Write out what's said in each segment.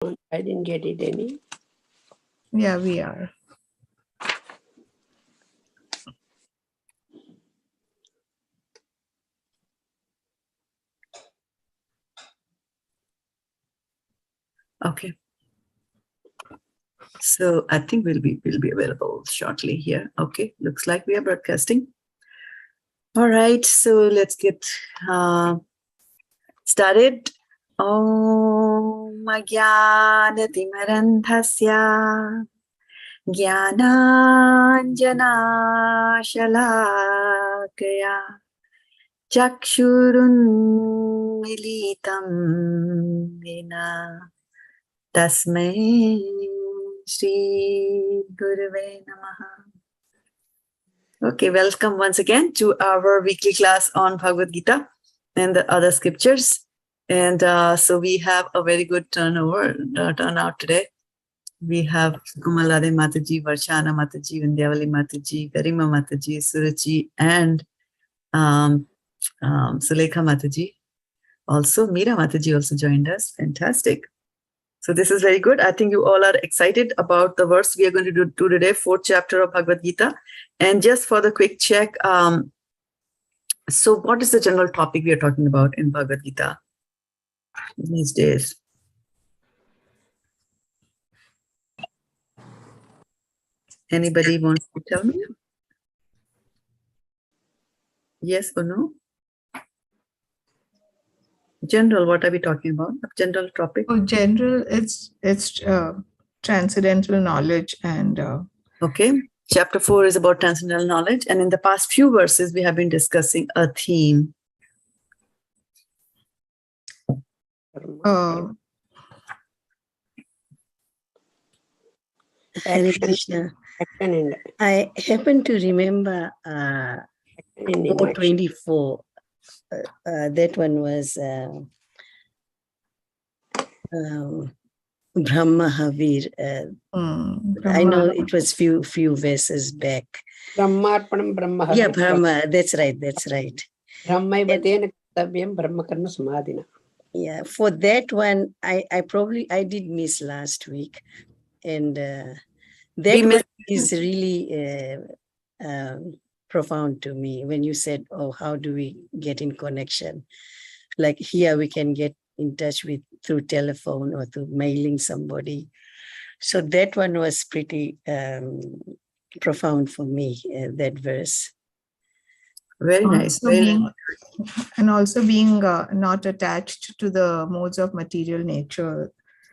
I didn't get it any. Yeah, we are. Okay. So I think we'll be available shortly here. Okay, looks like we are broadcasting. All right, so let's get started. Om Jnana-timirandhasya Jnananjana-shalakaya Chakshurunmilitam Yena Tasmai Shri Gurave Namaha. Okay, welcome once again to our weekly class on Bhagavad-gita and the other scriptures. And so we have a very good turnout today. We have Kumalade Mataji, Varshana Mataji, Vindhyavali Mataji, Garima Mataji, Suraji, and Sulekha Mataji. Also, Meera Mataji also joined us. Fantastic. So this is very good. I think you all are excited about the verse we are going to do today, 4th chapter of Bhagavad Gita. And just for the quick check, so what is the general topic we are talking about in Bhagavad Gita these days? Anybody wants to tell me? Yes or no? General, what are we talking about? A general topic? Oh, general, it's transcendental knowledge and okay. Chapter 4 is about transcendental knowledge. And in the past few verses, we have been discussing a theme. Hare Krishna. I happen to remember 4.24. That one was Brahma Havir. I know it was few verses back. Brahmarpanam Brahma Havir. Yeah, Brahma. That's right. Brahmaivatena kartavyam Brahma karma samadhina. Yeah, for that one, I did miss last week, and that one is really profound to me when you said, "Oh, how do we get in connection?" Like here, we can get in touch with through telephone or through mailing somebody. So that one was pretty profound for me. That verse. Very nice. Also being not attached to the modes of material nature.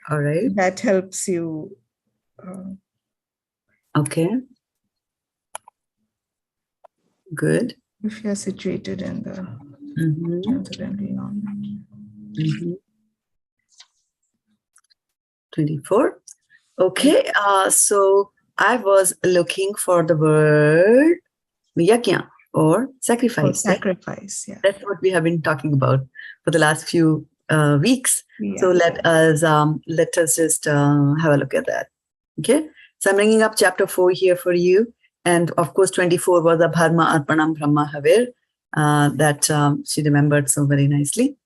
All right. That helps you. Okay. Good. If you're situated in the transcendental knowledge. 24. Okay. So I was looking for the word yajñā or sacrifice. Sacrifice, yeah. That's what we have been talking about for the last few weeks. Yeah. So let us just have a look at that. Okay. So I'm bringing up chapter 4 here for you. And of course, 24 was the Bharma Arpanam Brahma Havir that she remembered so very nicely.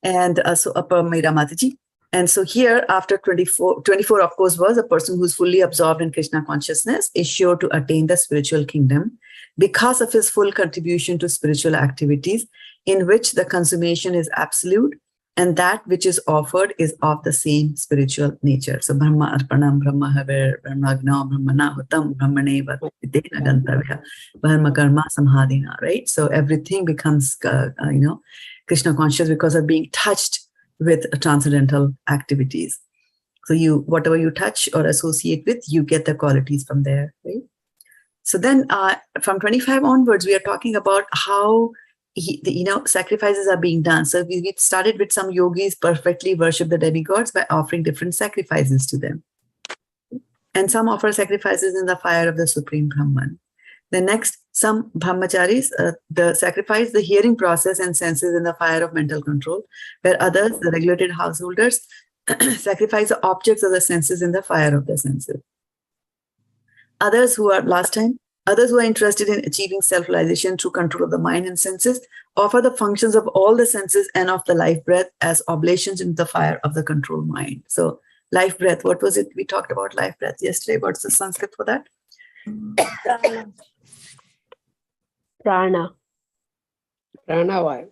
And so Upper Meera Mataji. And so here after 24 of course was a person who's fully absorbed in Krishna consciousness is sure to attain the spiritual kingdom because of his full contribution to spiritual activities in which the consummation is absolute and that which is offered is of the same spiritual nature. So Brahma Arpanam, Brahma Havir, Brahmagna, Brahmana Hutam, Brahmane Vatitena Gantavya, Brahma Karma Samhadina, right? So everything becomes, Krishna conscious because of being touched with transcendental activities. So whatever you touch or associate with, you get the qualities from there, right? So then from 25 onwards, we are talking about how sacrifices are being done. So we started with some yogis perfectly worship the demigods by offering different sacrifices to them. And some offer sacrifices in the fire of the Supreme Brahman. The next, some brahmacharis, sacrifice the hearing process and senses in the fire of mental control, where others, the regulated householders, sacrifice the objects of the senses in the fire of the senses. Others who are interested in achieving self-realization through control of the mind and senses offer the functions of all the senses and of the life breath as oblations in the fire of the control mind. So Life breath. What was it? We talked about life breath yesterday. What's the Sanskrit for that? Prana. Pranavayu.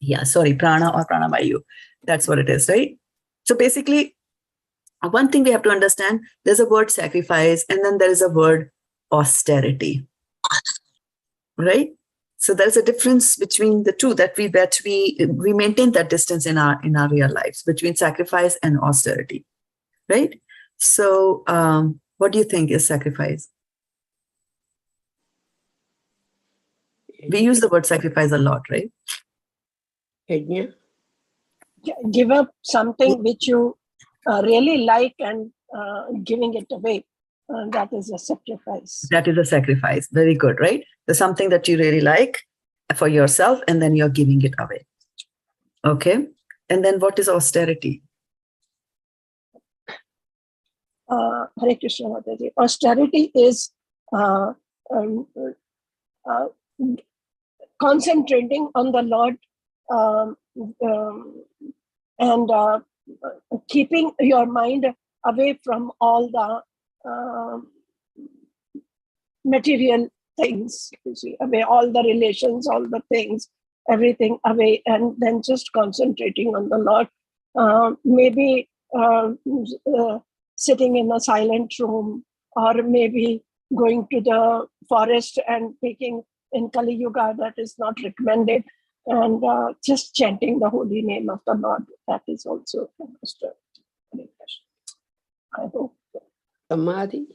Yeah, sorry, prana or pranavayu. That's what it is, right? So basically, one thing we have to understand, there's a word sacrifice and then there is a word austerity, right? So there's a difference between the two that we maintain that distance in our real lives between sacrifice and austerity, right? So what do you think is sacrifice? We use the word sacrifice a lot, right? Yajñā. Give up something which you really like and giving it away. That is a sacrifice. That is a sacrifice. Very good, right? There's something that you really like for yourself and then you're giving it away. Okay. And then what is austerity? Hare Krishna Mataji. Austerity is concentrating on the Lord and keeping your mind away from all the material things, you see, away all the relations, all the things, everything away, and then just concentrating on the Lord. Maybe sitting in a silent room, or maybe going to the forest and taking in Kali Yuga, that is not recommended, and just chanting the holy name of the Lord. That is also an austerity. I hope. Samadhi.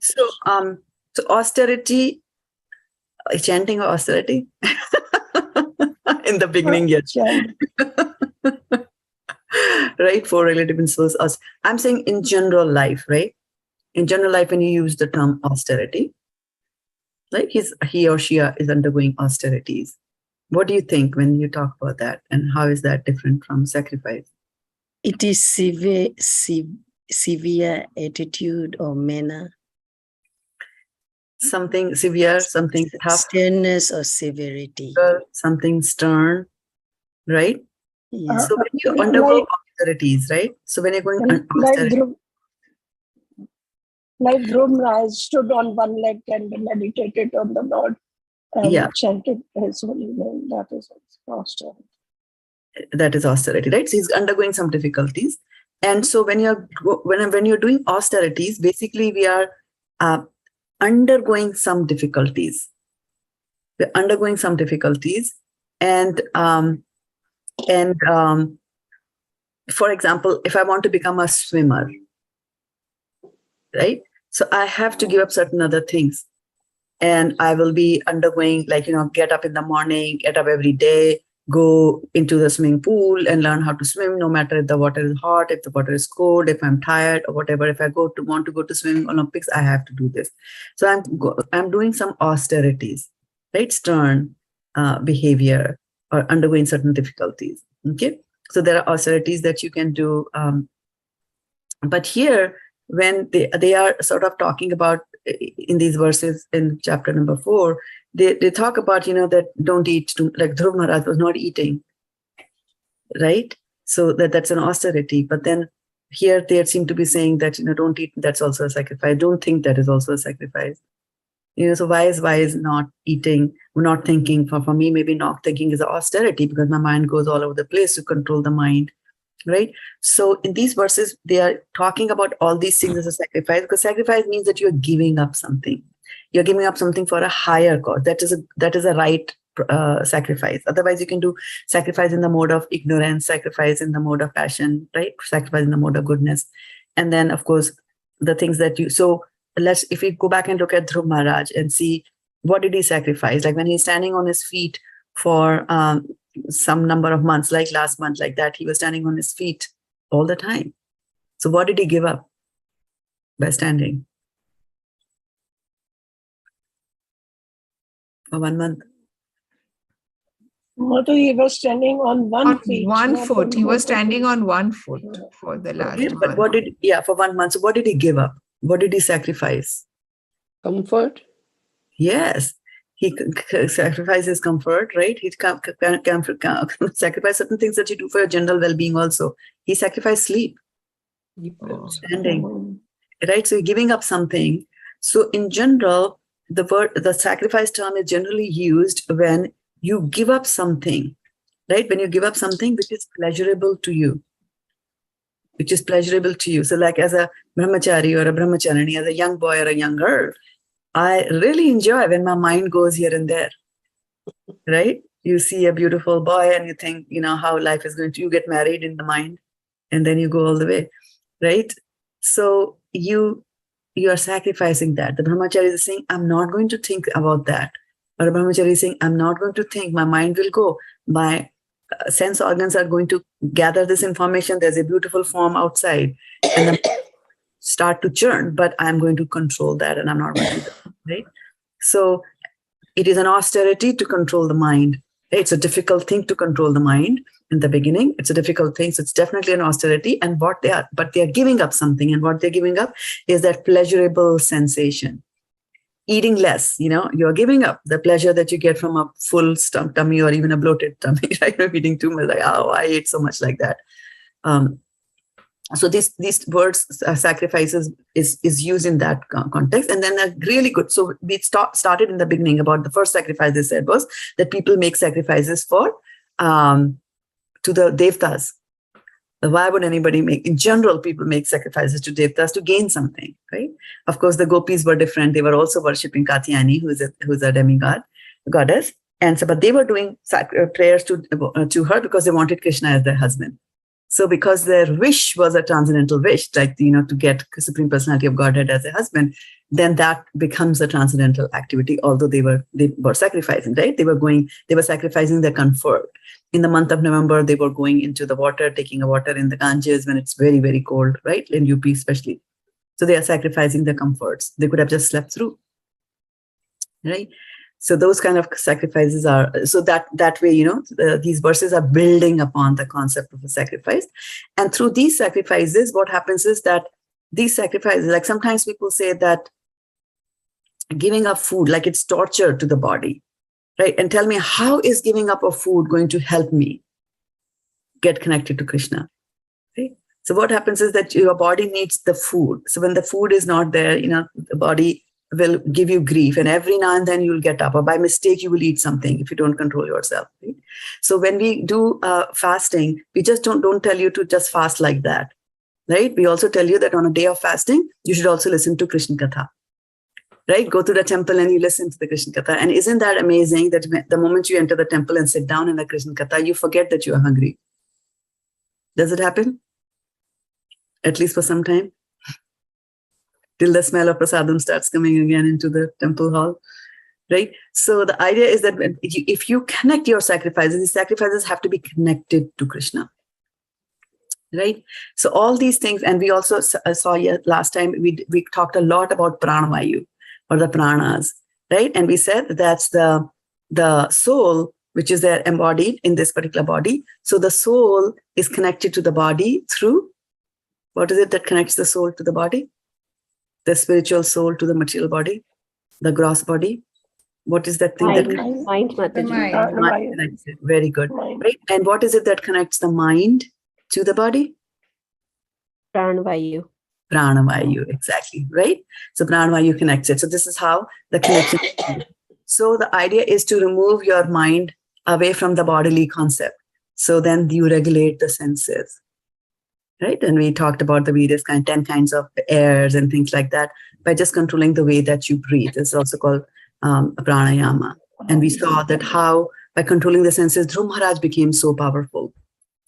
So austerity, chanting or austerity? In the beginning, yes. Right? For relative principles. I'm saying in general life, right? In general life, when you use the term austerity, like he or she is undergoing austerities. What do you think when you talk about that? And how is that different from sacrifice? It is severe attitude or manner. Something severe, something tough. Sternness or severity. Something stern, right? Yes. So when you undergo austerities, right? So when you're going austerity. Like Dhruv Maharaj stood on one leg and meditated on the Lord and chanted his holy name. That is austerity. That is austerity, right? So he's undergoing some difficulties. And so when you're doing austerities, basically we are undergoing some difficulties. We're undergoing some difficulties. And for example, if I want to become a swimmer, right? So I have to give up certain other things. And I will be undergoing, like, get up in the morning, get up every day, go into the swimming pool and learn how to swim, no matter if the water is hot, if the water is cold, if I'm tired or whatever. If I want to go to swimming Olympics, I have to do this. So I'm doing some austerities, right? Stern behavior or undergoing certain difficulties. Okay. So there are austerities that you can do. But here, when they are sort of talking about in these verses in chapter number 4, they talk about, that don't eat too, like Dhruv Maharaj was not eating, right? So that's an austerity. But then here they seem to be saying that, don't eat, that's also a sacrifice. Don't think, that is also a sacrifice. So why is not eating, not thinking? For me, maybe not thinking is an austerity because my mind goes all over the place to control the mind. Right? So in these verses, they are talking about all these things as a sacrifice, because sacrifice means that you're giving up something. You're giving up something for a higher cause. That is a right sacrifice. Otherwise, you can do sacrifice in the mode of ignorance, sacrifice in the mode of passion, right? Sacrifice in the mode of goodness. And then, of course, the things that if we go back and look at Dhruv Maharaj and see what did he sacrifice? Like when he's standing on his feet for some number of months, like last month, like that, he was standing on his feet all the time. So what did he give up by standing for 1 month? He was standing on one feet. One foot. He was standing on 1 foot for the last month. But for 1 month. So what did he give up? What did he sacrifice? Comfort. Yes. He sacrifices his comfort, right? He sacrifice certain things that you do for your general well-being also. He sacrificed sleep, standing, right? So you're giving up something. So in general, the sacrifice term is generally used when you give up something, right? When you give up something which is pleasurable to you. So like as a brahmachari or a brahmacharini, as a young boy or a young girl, I really enjoy when my mind goes here and there, right? You see a beautiful boy and you think, how life is going to, you get married in the mind and then you go all the way, right? So you are sacrificing that. The brahmachari is saying, I'm not going to think about that. Or a brahmachari is saying, I'm not going to think, my mind will go. My sense organs are going to gather this information. There's a beautiful form outside and then start to churn, but I'm going to control that and I'm not going to do that, right? So it is an austerity to control the mind. It's a difficult thing to control the mind in the beginning. It's a difficult thing. So it's definitely an austerity. And but they are giving up something. And what they're giving up is that pleasurable sensation. Eating less, you're giving up the pleasure that you get from a full tummy or even a bloated tummy, right? Eating too much, like, oh, I ate so much like that. So these words, sacrifices, is used in that context. And then they're really good. So we started in the beginning about the first sacrifice they said was that people make sacrifices to the devtas. Why would anybody in general, people make sacrifices to devtas to gain something, right? Of course, the gopis were different. They were also worshipping Katyayani, who's a demigod, goddess. And so, but they were doing prayers to her because they wanted Krishna as their husband. So because their wish was a transcendental wish, like, to get Supreme Personality of Godhead as a husband, then that becomes a transcendental activity, although they were sacrificing, right? They were sacrificing their comfort. In the month of November, they were going into the water, taking a water in the Ganges when it's very, very cold, right? In UP especially. So they are sacrificing their comforts. They could have just slept through, right? So those kind of sacrifices are, so that way, these verses are building upon the concept of a sacrifice. And through these sacrifices, what happens is that these sacrifices, like sometimes people say that giving up food, like it's torture to the body, right? And tell me, how is giving up of food going to help me get connected to Krishna? Right? So what happens is that your body needs the food. So when the food is not there, the body will give you grief, and every now and then you'll get up, or by mistake you will eat something if you don't control yourself. Right? So when we do fasting, we just don't tell you to just fast like that, right? We also tell you that on a day of fasting, you should also listen to Krishna Katha, right? Go to the temple and you listen to the Krishna Katha. And isn't that amazing that the moment you enter the temple and sit down in the Krishna Katha, you forget that you are hungry? Does it happen? At least for some time? Till the smell of prasadam starts coming again into the temple hall, right? So the idea is that if you connect your sacrifices, these sacrifices have to be connected to Krishna, right? So all these things, and we also saw last time, we talked a lot about pranavayu, or the pranas, right? And we said that's the soul, which is there embodied in this particular body. So the soul is connected to the body through, what is it that connects the soul to the body? The spiritual soul to the material body, the gross body. What is that thing Mind, that connects? mind, Mataji. Mind connects it. Very good. Right? And what is it that connects the mind to the body? Pranavayu. Pranavayu, exactly, right? So pranavayu connects it. So this is how the connection is. So the idea is to remove your mind away from the bodily concept. So then you regulate the senses. Right? And we talked about the various 10 kinds of airs and things like that by just controlling the way that you breathe. It's also called pranayama. And we saw that how by controlling the senses, Dhruv Maharaj became so powerful,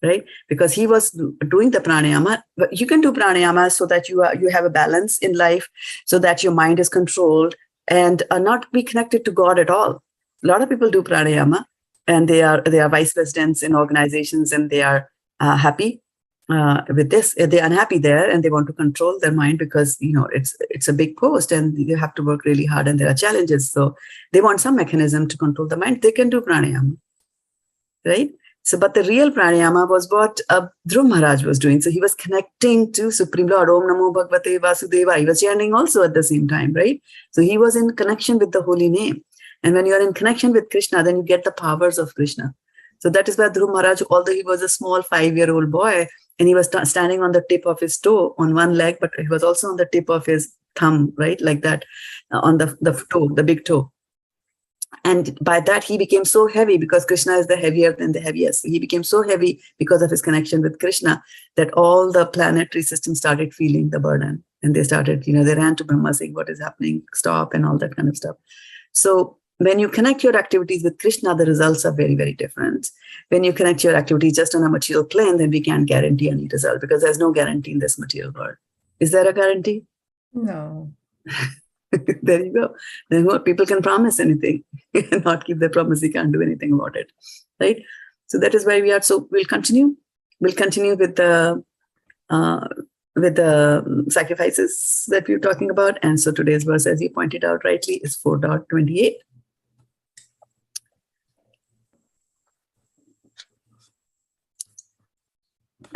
right? Because he was doing the pranayama. But you can do pranayama so that you have a balance in life, so that your mind is controlled and not be connected to God at all. A lot of people do pranayama and they are vice presidents in organizations and they are happy. With this, they're unhappy there and they want to control their mind because, it's a big post and you have to work really hard and there are challenges. So they want some mechanism to control the mind. They can do pranayama, right? So, but the real pranayama was what Dhruv Maharaj was doing. So he was connecting to Supreme Lord, Om Namo Bhagavate Vasudeva. He was chanting also at the same time, right? So he was in connection with the holy name. And when you're in connection with Krishna, then you get the powers of Krishna. So that is why Dhruv Maharaj, although he was a small 5-year-old boy, and he was standing on the tip of his toe on one leg, but he was also on the tip of his thumb, right? Like that, on the toe, the big toe. And by that, he became so heavy because Krishna is the heavier than the heaviest. He became so heavy because of his connection with Krishna that all the planetary system started feeling the burden. And they started, they ran to Brahma saying, what is happening? Stop, and all that kind of stuff. So when you connect your activities with Krishna, the results are very, very different. When you connect your activities just on a material plane, then we can't guarantee any result because there's no guarantee in this material world. Is there a guarantee? No. There you go. Then what, people can promise anything and not keep their promise. You can't do anything about it, right? So that is where we are. So we'll continue. We'll continue with the sacrifices that we were talking about. And so today's verse, as you pointed out rightly, is 4.28.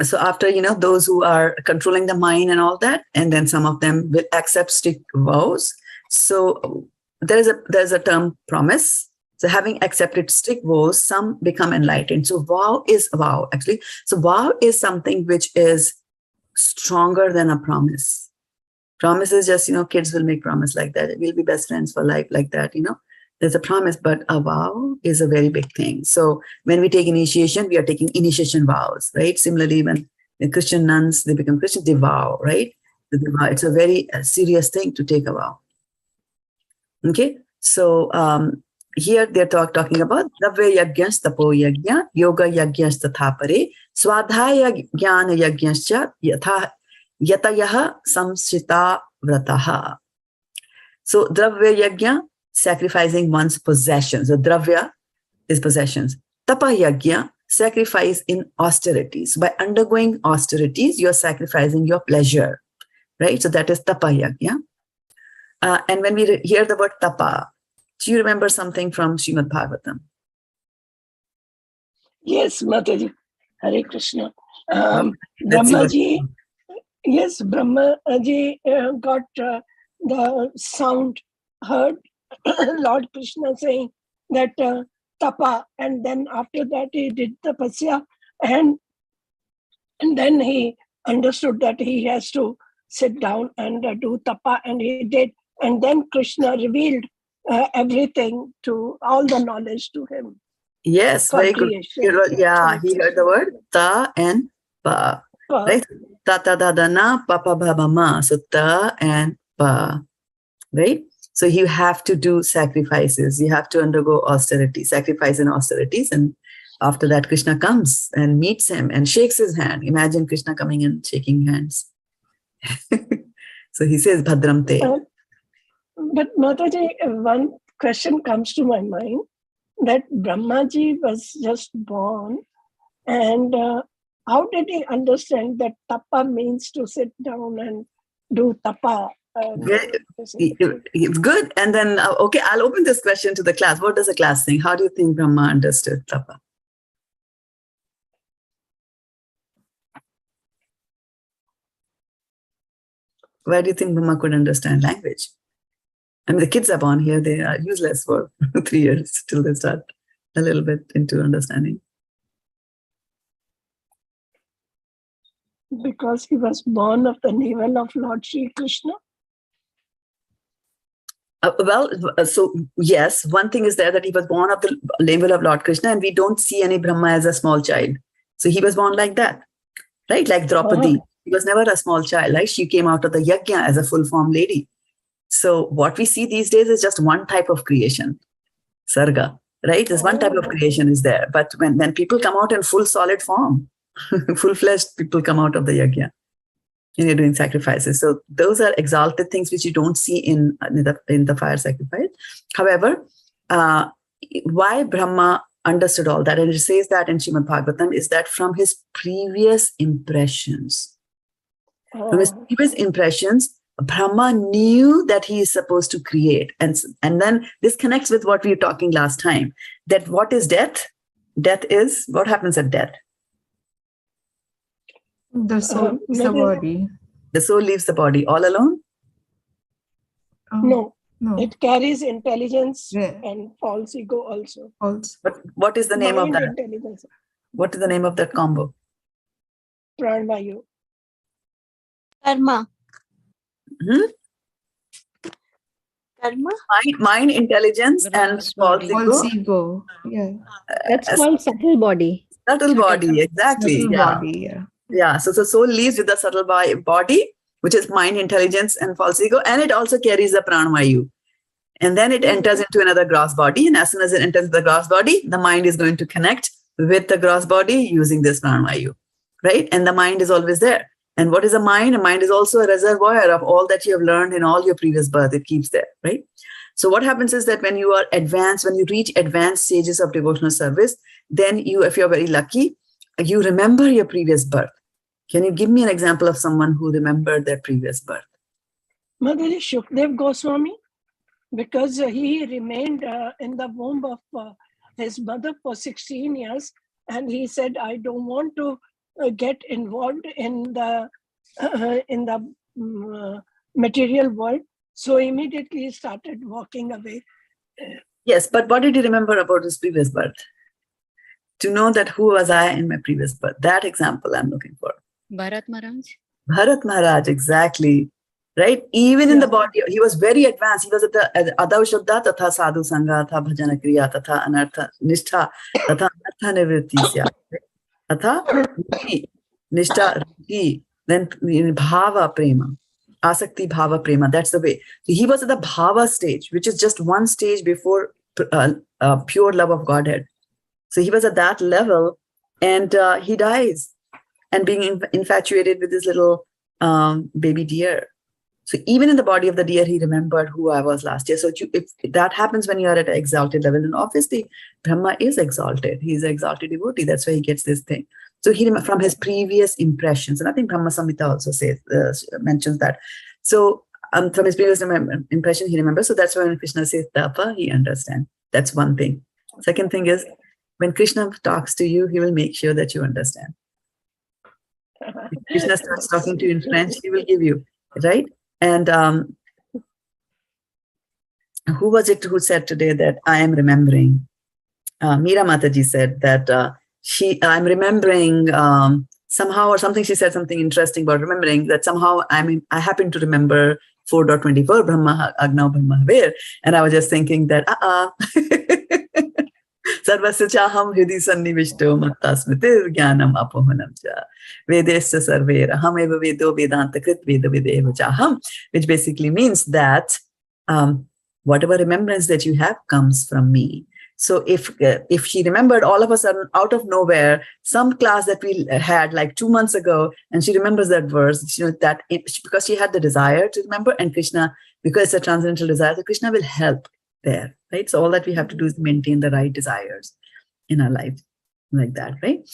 So after, those who are controlling the mind and all that, and then some of them will accept strict vows. So there's a term promise. So having accepted strict vows, some become enlightened. So vow is vow, actually. So vow is something which is stronger than a promise. Promise is just, kids will make promise like that. We'll be best friends for life like that, There's a promise, but a vow is a very big thing. So when we take initiation, we are taking initiation vows, right? Similarly, when the Christian nuns, they become Christian, they vow, right? It's a very serious thing to take a vow. Okay, so here they're talking about dravya-yajñās, tapo-yajñā, yoga-yajñās, tathāpare, svādhyāya-jñāna-yajñāś, yatayaḥ, saṁśita-vratāḥ. So dravya-yajñā, sacrificing one's possessions. So dravya is possessions. Tapo-yajñā, sacrifice in austerities. By undergoing austerities, you're sacrificing your pleasure, right? So that is tapo-yajñā. And when we hear the word tapa, do you remember something from Srimad Bhagavatam? Yes, Mataji. Hare Krishna. Brahmaji, yes, Brahmaji got the sound heard, Lord Krishna saying that tapa, and then after that he did tapasya, and then he understood that he has to sit down and do tapa, and he did. And then Krishna revealed everything to all the knowledge to him. Yes, very good. Yeah, he heard the word ta and pa. Right? Ta ta da da na pa pa ba ba ma. So ta and pa. Right? So you have to do sacrifices. You have to undergo austerity, sacrifice and austerities. And after that, Krishna comes and meets him and shakes his hand. Imagine Krishna coming and shaking hands. So he says, Bhadram te. But Mataji, one question comes to my mind, that Brahmaji was just born, and how did he understand that tapa means to sit down and do tapa? Good. And then, okay, I'll open this question to the class. What does the class think? How do you think Brahma understood tapa? Why do you think Brahma could understand language? I mean, the kids are born here. They are useless for 3 years till they start a little bit into understanding. Because he was born of the navel of Lord Shri Krishna. So yes, one thing is there that he was born of the navel of Lord Krishna, and we don't see any Brahma as a small child. So he was born like that, right? Like Draupadi. She was never a small child, right? She came out of the yajna as a full-form lady. So what we see these days is just one type of creation, sarga, right? There's one type of creation is there. But when people come out in full solid form, full-fledged people come out of the yajna, and you're doing sacrifices. So those are exalted things which you don't see in the fire sacrifice. However, why Brahma understood all that, and it says that in Srimad Bhagavatam, is that from his previous impressions. From his previous impressions, Brahma knew that he is supposed to create. And then this connects with what we were talking last time, that what is death? Death is, what happens at death? The soul leaves the body. The soul leaves the body all alone? No. No. It carries intelligence Yeah. and false ego also. Also. But what is the name of Mind that? intelligence, What is the name of that combo? pranavayu. Karma. Hmm? Karma. Mind, intelligence, and Gross false body. ego. False ego. Yeah. That's As called subtle body. subtle body, exactly. Subtle Yeah. body. Yeah. Yeah. So the soul leaves with the subtle body, which is mind, intelligence, and false ego, and it also carries the pranavayu. And then it enters into another gross body. And as soon as it enters the gross body, the mind is going to connect with the gross body using this pranavayu, right? And the mind is always there. And what is a mind? A mind is also a reservoir of all that you have learned in all your previous birth. It keeps there, right? So what happens is that when you are advanced, when you reach advanced stages of devotional service, then you, if you're very lucky, you remember your previous birth. Can you give me an example of someone who remembered their previous birth? Mataji, Shukdev Goswami, because he remained in the womb of his mother for 16 years, and he said, I don't want to get involved in the material world. So immediately he started walking away. Yes, but what did he remember about his previous birth? To know that who was I in my previous birth. That example I'm looking for. Bharat Maharaj. Bharat Maharaj, exactly. Right? Even in the body, he was very advanced. He was at the Adav Shabda, Tatha Sadhu Sangha, Tatha Bhajana Kriya, Tatha Anartha Nishtha, Tatha Anartha Nivrittisya. Tatha Nishtha Riti, then Bhava Prema. Asakti Bhava Prema. That's the way. So he was at the Bhava stage, which is just one stage before pure love of Godhead. So he was at that level, and he dies, and being infatuated with this little baby deer. So even in the body of the deer, he remembered who I was last year. So if that happens when you are at an exalted level, and obviously Brahma is exalted. He is an exalted devotee. That's why he gets this thing. So he from his previous impressions, and I think Brahma Samhita also says mentions that. So from his previous impression, he remembers. So that's why when Krishna says tapa, he understands. That's one thing. Second thing is, when Krishna talks to you, he will make sure that you understand. If Krishna starts talking to you in French, he will give you, right? And who was it who said today that I am remembering? Meera Mataji said that I'm remembering somehow, or something. She said something interesting about remembering that somehow I happen to remember 4.24 Brahma Agnav Brahma Haver, and I was just thinking that Sarvasya chaham hridhi sannivishto matta smritir jnanam apohanam cha vedesya sarvera ham eva vedo vedanta krit veda vedeva chaham, which basically means that whatever remembrance that you have comes from me. So if she remembered all of a sudden out of nowhere some class that we had like 2 months ago, and she remembers that verse, that because she had the desire to remember, and Krishna, because it's a transcendental desire, so Krishna will help there, right? So all that we have to do is maintain the right desires in our life, like that, right?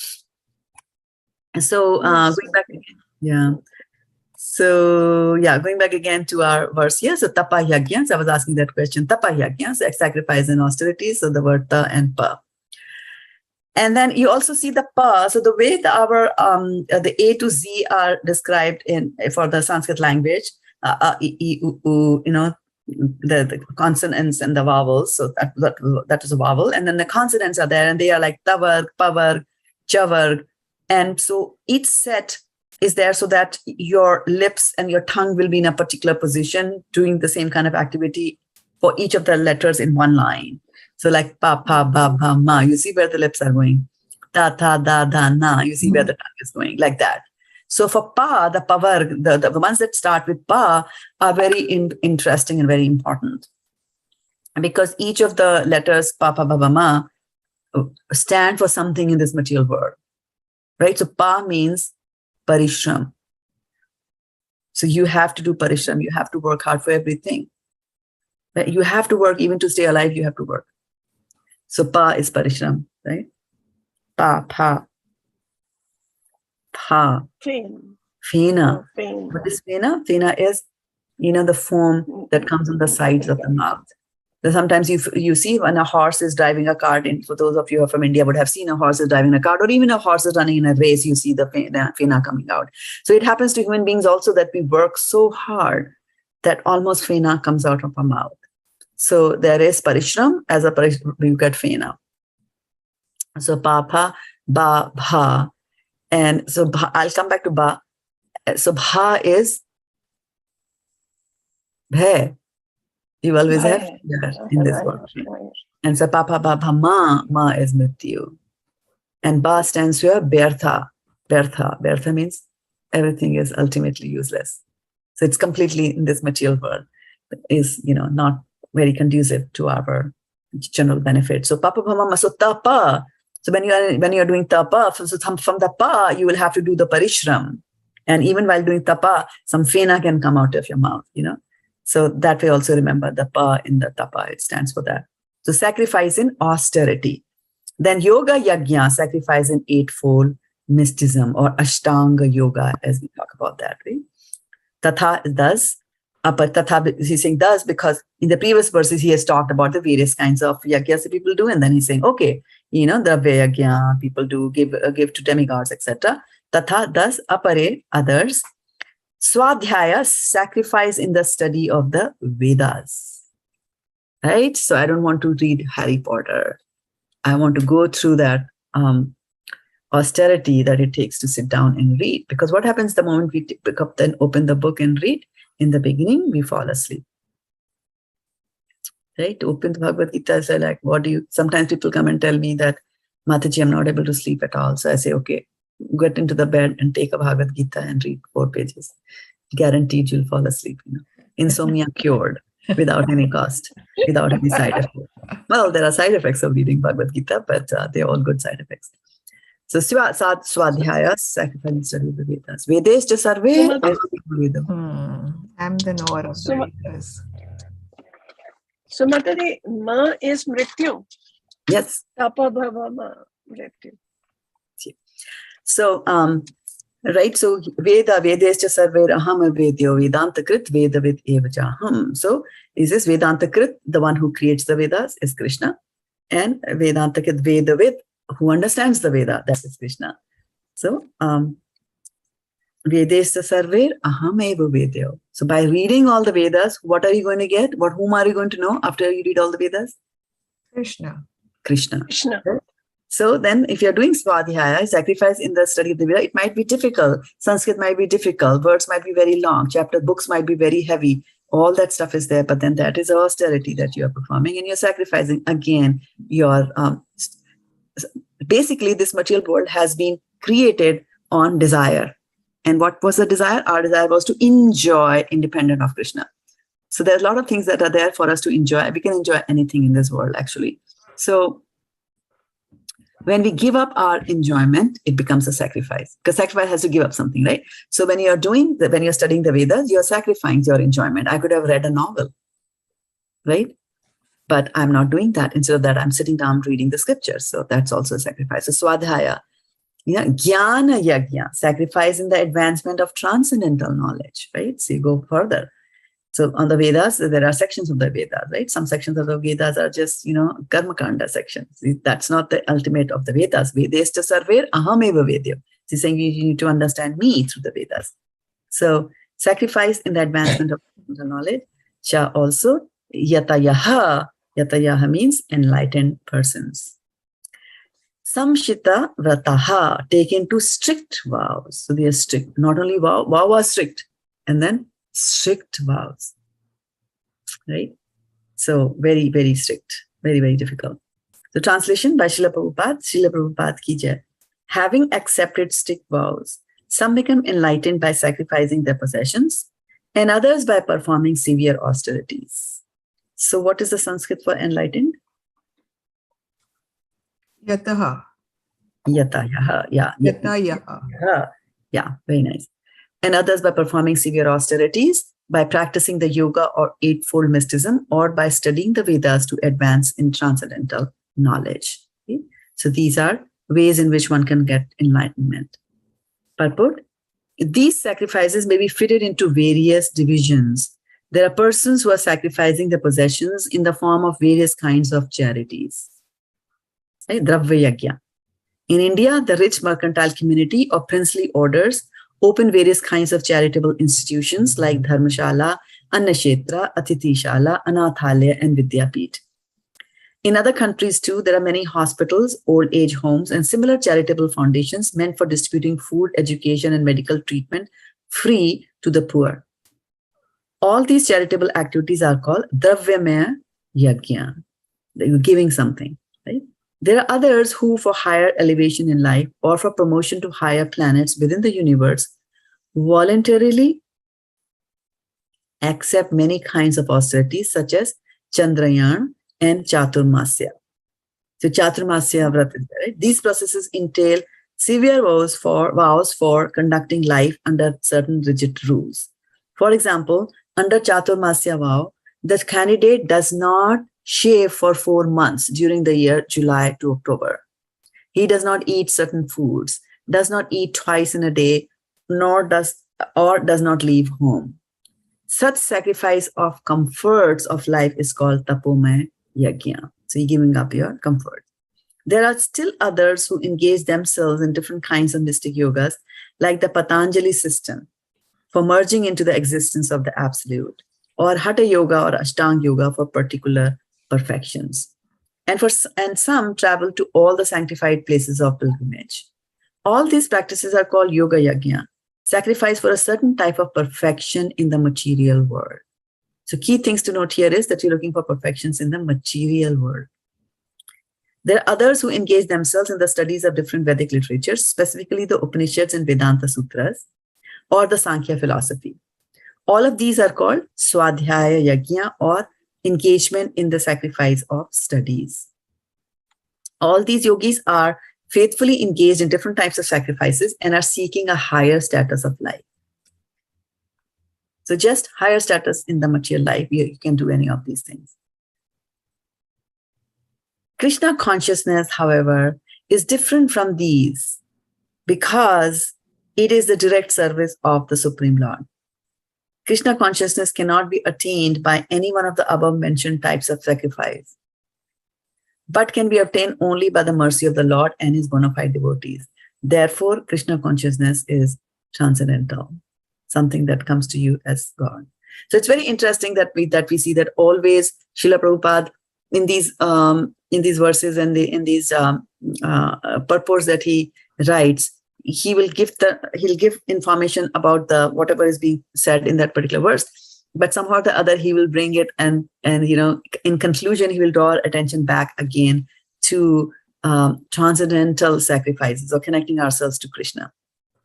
So going back again, yeah. So yeah, going back again to our verse here. So tapo-yajñās, I was asking that question. Tapo-yajñās, sacrifice and austerities. So the word ta and pa. And then you also see the pa. So the way the A to Z are described for the Sanskrit language, a, I, U, the consonants and the vowels. So that is a vowel. And then the consonants are there, and they are like tavarg, pavarg, chavarg. And so each set is there so that your lips and your tongue will be in a particular position doing the same kind of activity for each of the letters in one line. So like pa, pa, ba, ba, ma, you see where the lips are going. Ta, ta, da, da, na, you see where the tongue is going, like that. So for pa, the pavarg, the ones that start with pa are very interesting and very important. Because each of the letters pa, pa, ba, ba, ma stand for something in this material world. Right? So pa means parishram. So you have to do parishram. You have to work hard for everything. Right? You have to work even to stay alive. You have to work. So pa is parishram, right? Pa, pa, pa. Fena. What is fena? Fena is, the foam that comes on the sides of the mouth. Sometimes you see when a horse is driving a cart, and for those of you who are from India would have seen a horse is driving a cart, or even a horse is running in a race, you see the fena coming out. So it happens to human beings also that we work so hard that almost fena comes out of our mouth. So there is parishram, as a parishram, you get fena. So papa, ba, bha. And so I'll come back to ba. So bha is bhe. You always have in this word. And so papa, ba, bha, ma is mrityu. And ba stands for bertha. Bertha means everything is ultimately useless. So it's completely in this material world is, not very conducive to our general benefit. So papa, bha, ma, so tapa. So when you're doing tapa, from the pa, you will have to do the parishram. And even while doing tapa, some fena can come out of your mouth, So that way also remember the pa in the tapa, it stands for that. So sacrifice in austerity. Then yoga-yajñā, sacrifice in eightfold mysticism or ashtanga yoga, as we talk about that, right? Tatha does. Tatha, he's saying does because in the previous verses he has talked about the various kinds of yajñas that people do, and then he's saying, okay, dravya-yajñā, people do give to demigods, etc. Tatha does apare, others. Svādhyāya, sacrifice in the study of the Vedas. Right? So I don't want to read Harry Potter. I want to go through that austerity that it takes to sit down and read. Because what happens the moment we pick up and open the book and read? In the beginning, we fall asleep. Right? To open the Bhagavad-gita, I say like, sometimes people come and tell me that, Mataji, I'm not able to sleep at all. So I say, okay, get into the bed and take a Bhagavad-gita and read 4 pages. Guaranteed you'll fall asleep. Insomnia cured without any cost, without any side effect. Well, there are side effects of reading Bhagavad-gita, but they're all good side effects. So svādhyāya, sacrifice and study of the Vedas. Vedas to sarve. I'm the knower of the Vedas. So Mataji, ma is mrityu. Yes. Tapa bhava ma mrityu. So, right, so Vedescha sarver aham vedyo Vedanta krit vedavid evajaham. So, is this Vedanta krit, the one who creates the Vedas, is Krishna, and Vedanta krit vedavid, who understands the Veda, that is Krishna. So, Vedescha sarver aham eva vedyo. So, by reading all the Vedas, what are you going to get? Whom are you going to know after you read all the Vedas? Krishna. So then if you're doing svādhyāya, sacrifice in the study of the Veda, it might be difficult. Sanskrit might be difficult. Words might be very long. Books might be very heavy. All that stuff is there. But then that is austerity that you are performing. And you're sacrificing, again, your... basically, this material world has been created on desire. And what was the desire? Our desire was to enjoy independent of Krishna. So there's a lot of things that are there for us to enjoy. We can enjoy anything in this world, actually. So when we give up our enjoyment, it becomes a sacrifice. Because sacrifice has to give up something, right? So when you're studying the Vedas, you're sacrificing your enjoyment. I could have read a novel, right? But I'm not doing that. Instead of that, I'm sitting down reading the scriptures. So that's also a sacrifice. So svādhyāya, jnāna-yajñā, sacrifice in the advancement of transcendental knowledge, right? So you go further. So on the Vedas, there are sections of the Vedas, right? Some sections of the Vedas are just, karma-kanda sections. That's not the ultimate of the Vedas. Vedescha sarver aham eva vedyo. He's saying you need to understand me through the Vedas. So sacrifice in the advancement of knowledge. Cha also yatayaḥ. Yatayaḥ means enlightened persons. Saṁśita-vratāḥ, taken to strict vows. So they are strict. Not only vow was strict. And then strict vows, right? So very, very strict, very, very difficult. The translation by Srila Prabhupada ki jai. Having accepted strict vows, some become enlightened by sacrificing their possessions and others by performing severe austerities. So what is the Sanskrit for enlightened? Yatayaḥ. Yatayaḥ, yeah. Yatayaḥ. Yeah, very nice. And others by performing severe austerities, by practicing the yoga or eightfold mysticism, or by studying the Vedas to advance in transcendental knowledge. Okay? So these are ways in which one can get enlightenment. Purport: these sacrifices may be fitted into various divisions. There are persons who are sacrificing their possessions in the form of various kinds of charities. Right? Dravya-yajñā. In India, the rich mercantile community or princely orders open various kinds of charitable institutions like dharmashala, Annakshetra, Atithi-shala, Anathalaya, and Vidyapeeth. In other countries too, there are many hospitals, old age homes, and similar charitable foundations meant for distributing food, education, and medical treatment free to the poor. All these charitable activities are called dravya-yajñā. You're giving something, right? There are others who, for higher elevation in life or for promotion to higher planets within the universe, voluntarily accept many kinds of austerities such as Chandrayana and Chaturmasya. So Chaturmasya-vratāḥ, right? These processes entail severe vows for conducting life under certain rigid rules. For example, under Chaturmasya vow, the candidate does not shave for 4 months during the year July to October. He does not eat certain foods, does not eat twice in a day, does not leave home. Such sacrifice of comforts of life is called tapo-yajñā. So you're giving up your comfort. There are still others who engage themselves in different kinds of mystic yogas, like the Patanjali system, for merging into the existence of the absolute, or Hatha yoga or Ashtanga yoga for particular perfections. And some travel to all the sanctified places of pilgrimage. All these practices are called yoga-yajñā, sacrifice for a certain type of perfection in the material world. So key things to note here is that you're looking for perfections in the material world. There are others who engage themselves in the studies of different Vedic literatures, specifically the Upanishads and Vedanta Sutras, or the Sankhya philosophy. All of these are called svādhyāya-jñā, or engagement in the sacrifice of studies. All these yogis are faithfully engaged in different types of sacrifices and are seeking a higher status of life. So just higher status in the material life, you can do any of these things. Krishna consciousness, however, is different from these because it is the direct service of the Supreme Lord. Krishna consciousness cannot be attained by any one of the above mentioned types of sacrifice, but can be obtained only by the mercy of the Lord and his bona fide devotees. Therefore, Krishna consciousness is transcendental, something that comes to you as God. So it's very interesting that we see that always Srila Prabhupada in these verses and in these purports that he writes, he'll give information about whatever is being said in that particular verse, but somehow or the other he will bring it and in conclusion he will draw attention back again to transcendental sacrifices or connecting ourselves to Krishna,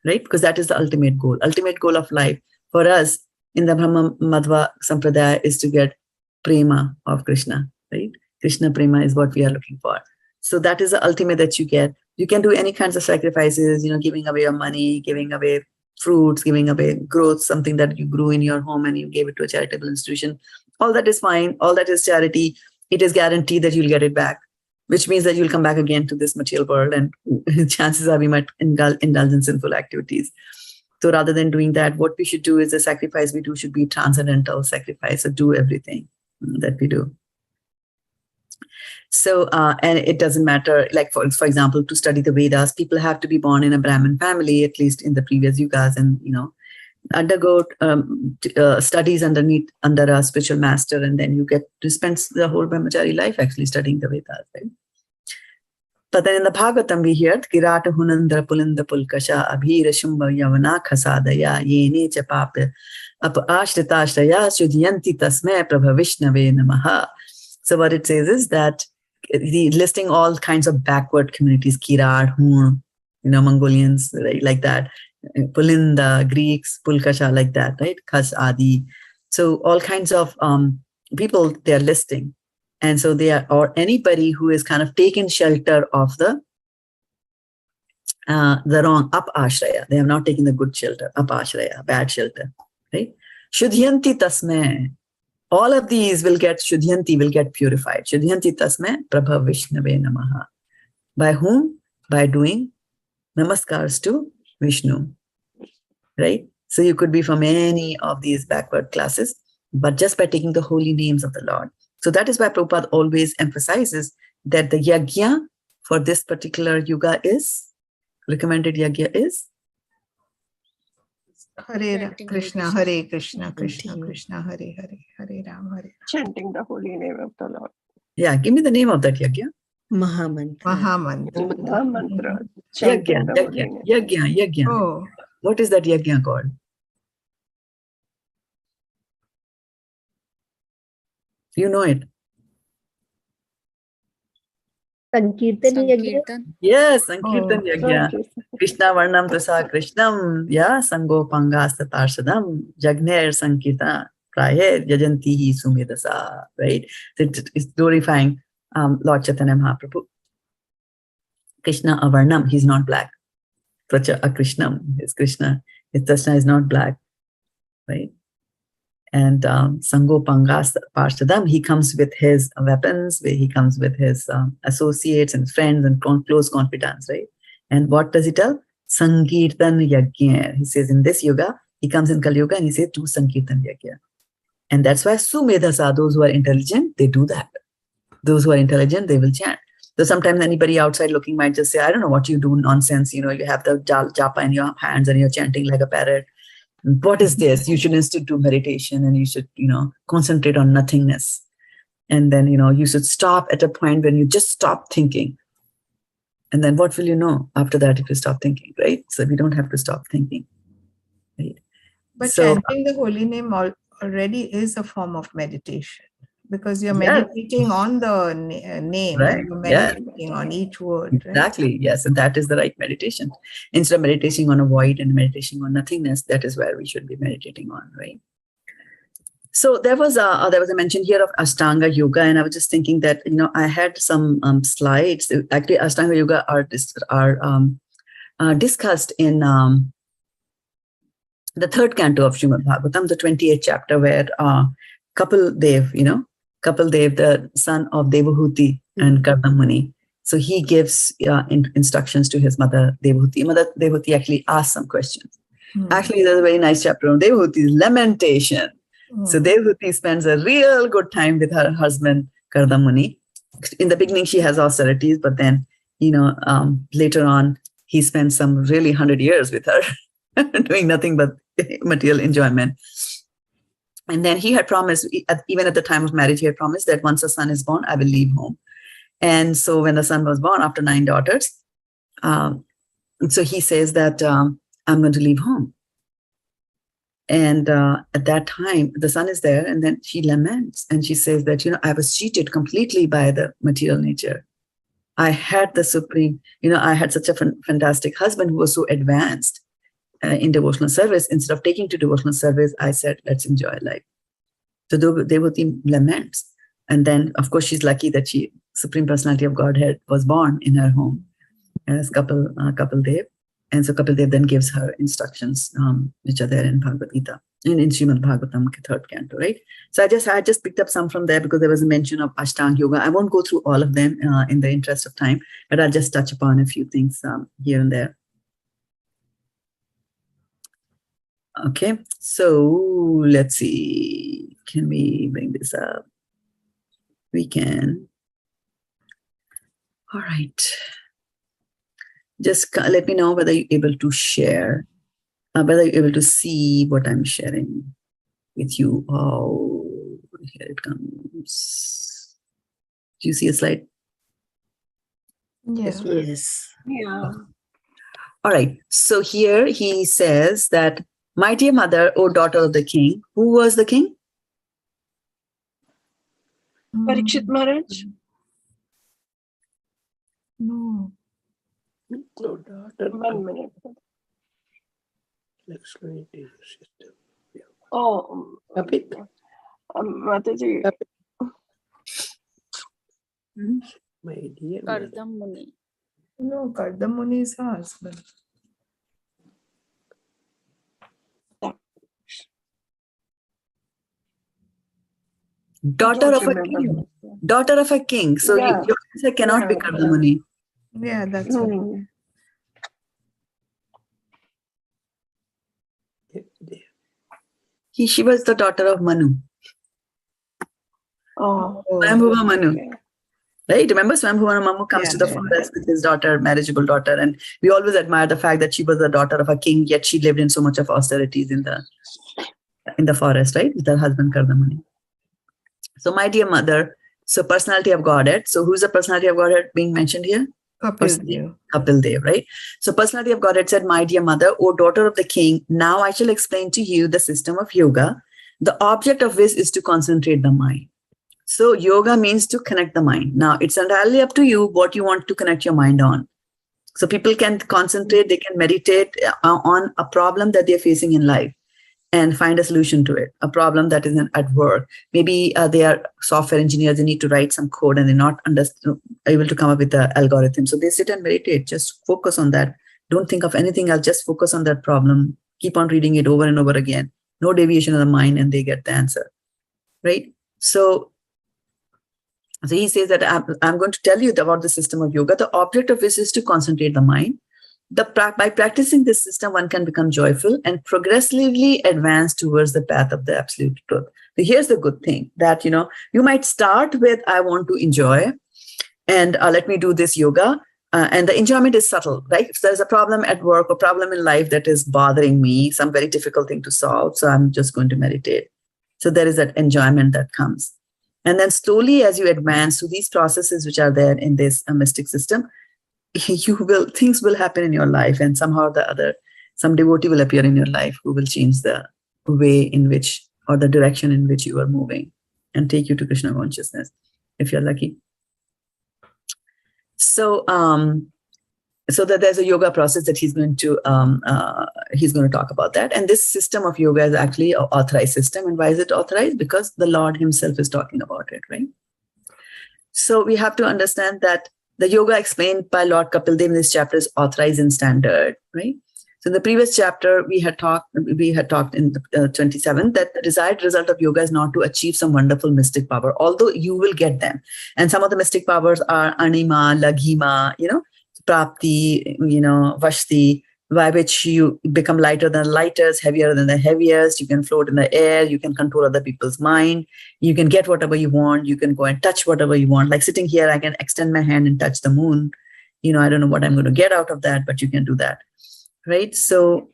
right? Because that is the ultimate goal of life for us in the Brahma Madhva Sampradaya is to get prema of Krishna, right? Krishna prema is what we are looking for. So that is the ultimate that you get. You can do any kinds of sacrifices, giving away your money, giving away fruits, giving away growth, something that you grew in your home and you gave it to a charitable institution. All that is fine. All that is charity. It is guaranteed that you'll get it back, which means that you'll come back again to this material world and chances are we might indulge in sinful activities. So rather than doing that, what we should do is the sacrifice we do should be transcendental sacrifice. So do everything that we do. So, and it doesn't matter, like for example, to study the Vedas, people have to be born in a Brahmin family, at least in the previous yugas, and, undergo studies under a spiritual master, and then you get to spend the whole brahmachari life actually studying the Vedas, right? But then in the Bhagavatam we hear, Kirata hunandra pulinda pulkasha abhira shumba yavana khasadaya yene chapapa apa ashritashraya sudhyanti tasme prabha vishnave namaha. So what it says is that listing all kinds of backward communities, Kirat, Hun, Mongolians, right, like that, Pulinda, Greeks, Pulkasha, like that, right, Khas, Adi. So all kinds of people they are listing. And so they are, or anybody who is kind of taken shelter of the wrong, up ashraya. They have not taken the good shelter, up ashraya, bad shelter, right? Shudhyanti tasme. All of these will get purified. Shudhyanti tasme prabha vishnave namaha. By whom? By doing namaskars to Vishnu, right? So you could be from any of these backward classes, but just by taking the holy names of the Lord. So that is why Prabhupada always emphasizes that the yajna for this particular yuga is, recommended yajna is Krishna, Hare Krishna, Krishna Krishna, Hare Hare, Hare Ram, Hare Ram. Chanting the holy name of the Lord. Yeah, give me the name of that yajna. Mahamantra. Mahamantra. Mantra. Yajna, Chanting the holy yajna, name. yajna, yajna. Oh, What is that yajna called? You know it. Sankirtan. Yes, Sankirtan yajna. Okay. Krishna Varnam Prasa Krishnam, yeah, Sango Pangasta Tarsadam, Jagner Sankirtan, Prayer, Yajantihi Sumedasa, right? So it's glorifying Lord Chaitanya Mahaprabhu. Krishna Avarnam, he's not black. Tvacha Akrishnam, his Krishna, his Krishna is not black, right? And Sango Pangasta Parshadam, he comes with his weapons, he comes with his associates and friends and close confidants, right? And what does he tell? Sankirtan Yajna. He says in this yoga, he comes in Kali Yuga and he says, do Sankirtan Yajna. And that's why Sumedhasa, those who are intelligent, they do that. Those who are intelligent, they will chant. So sometimes anybody outside looking might just say, I don't know what you do, nonsense. You know, you have the japa in your hands and you're chanting like a parrot. What is this? You should instead do meditation and you should, concentrate on nothingness. And then, you should stop at a point when you just stop thinking. And then what will you know after that if you stop thinking, right? So we don't have to stop thinking, right? but So, chanting the holy name already is a form of meditation, because you're Yes. meditating on the name, Right, and you're yeah. meditating on each word. Right? Exactly, yes. And that is the right meditation. Instead of meditating on a void and meditating on nothingness, that is where we should be meditating on, right? So there was a mention here of Ashtanga Yoga, and I was just thinking that, I had some slides. Actually, Ashtanga Yoga are discussed in the third canto of Srimad Bhagavatam, the 28th chapter, where Kapil Dev, the son of Devahuti and Kardam Muni. So he gives instructions to his mother Devahuti. Mother Devahuti actually asks some questions. Actually, there's a very nice chapter on Devahuti's lamentation. So Devahuti spends a real good time with her husband Kardam Muni. In the beginning, she has austerities, but then, later on, he spends some really 100 years with her, doing nothing but material enjoyment. And then he had promised, even at the time of marriage, he had promised that once a son is born, I will leave home. And so when the son was born, after 9 daughters, so he says that I'm going to leave home. And at that time, the son is there, and then she laments, and she says that, I was cheated completely by the material nature. I had the supreme, I had such a fantastic husband who was so advanced in devotional service. Instead of taking to devotional service, I said, let's enjoy life. So Devati laments. And then, of course, she's lucky that Supreme Personality of Godhead was born in her home as Kapil Dev. And so Kapil Dev then gives her instructions, which are there in Bhagavad-gita, in Srimad Bhagavatam, 3rd canto, right? So I just picked up some from there because there was a mention of Ashtanga Yoga. I won't go through all of them in the interest of time, but I'll just touch upon a few things here and there. Okay, so let's see. Can we bring this up? We can. All right. Just let me know whether you're able to share, whether you're able to see what I'm sharing with you. Oh, here it comes. Do you see a slide? Yeah. Yes. Yeah. All right. So here he says that, my dear mother, O daughter of the king. Who was the king? Parikshit Maharaj. No. No daughter. 1 minute. Explain to your sister. Oh, Kapit. Mataji. My dear. Kardam Muni. No, Kardam Muni is her husband. Daughter of a king. Daughter of a king. So Yeah. your answer cannot be Kardam Muni. Yeah, that's right. She was the daughter of Manu. Oh, Swayambhuva Manu. okay. Right? Remember Swambhuvana Mamu comes to the forest with his daughter, marriageable daughter, and we always admire the fact that she was the daughter of a king, yet she lived in so much of austerities in the forest, right? With her husband Kardamani. So my dear mother, so personality of Godhead. So who's the personality of Godhead being mentioned here? Kapil Dev, right? So personality of Godhead said, my dear mother, O daughter of the king, now I shall explain to you the system of yoga, the object of which is to concentrate the mind. So yoga means to connect the mind. Now it's entirely up to you what you want to connect your mind on. So people can concentrate, they can meditate on a problem that they're facing in life and find a solution to it. A problem that is at work. Maybe they are software engineers, they need to write some code and they're not able to come up with the algorithm. So they sit and meditate, just focus on that. Don't think of anything else, just focus on that problem. Keep on reading it over and over again. No deviation of the mind and they get the answer, right? So he says that I'm going to tell you about the system of yoga. The object of this is to concentrate the mind. By practicing this system, one can become joyful and progressively advance towards the path of the absolute truth. So here's the good thing that, you might start with, I want to enjoy and let me do this yoga. And the enjoyment is subtle, right? If there's a problem at work or problem in life that is bothering me, some very difficult thing to solve, so I'm just going to meditate. So there is that enjoyment that comes. And then slowly as you advance through these processes which are there in this mystic system, things will happen in your life, and somehow or the other, some devotee will appear in your life who will change the way in which, or the direction in which you are moving and take you to Krishna consciousness, if you're lucky. So, so that there's a yoga process that he's going to talk about that. And this system of yoga is actually an authorized system. And why is it authorized? Because the Lord himself is talking about it, right? So we have to understand that the yoga explained by Lord Kapil Dev in this chapter is authorized and standard, right? So in the previous chapter, we had talked in 27 that the desired result of yoga is not to achieve some wonderful mystic power, although you will get them. And some of the mystic powers are anima, laghima, prapti, vashti, by which you become lighter than the lightest, heavier than the heaviest. You can float in the air. You can control other people's mind. You can get whatever you want. You can go and touch whatever you want. Like sitting here, I can extend my hand and touch the moon. I don't know what I'm going to get out of that, but you can do that. Right? So,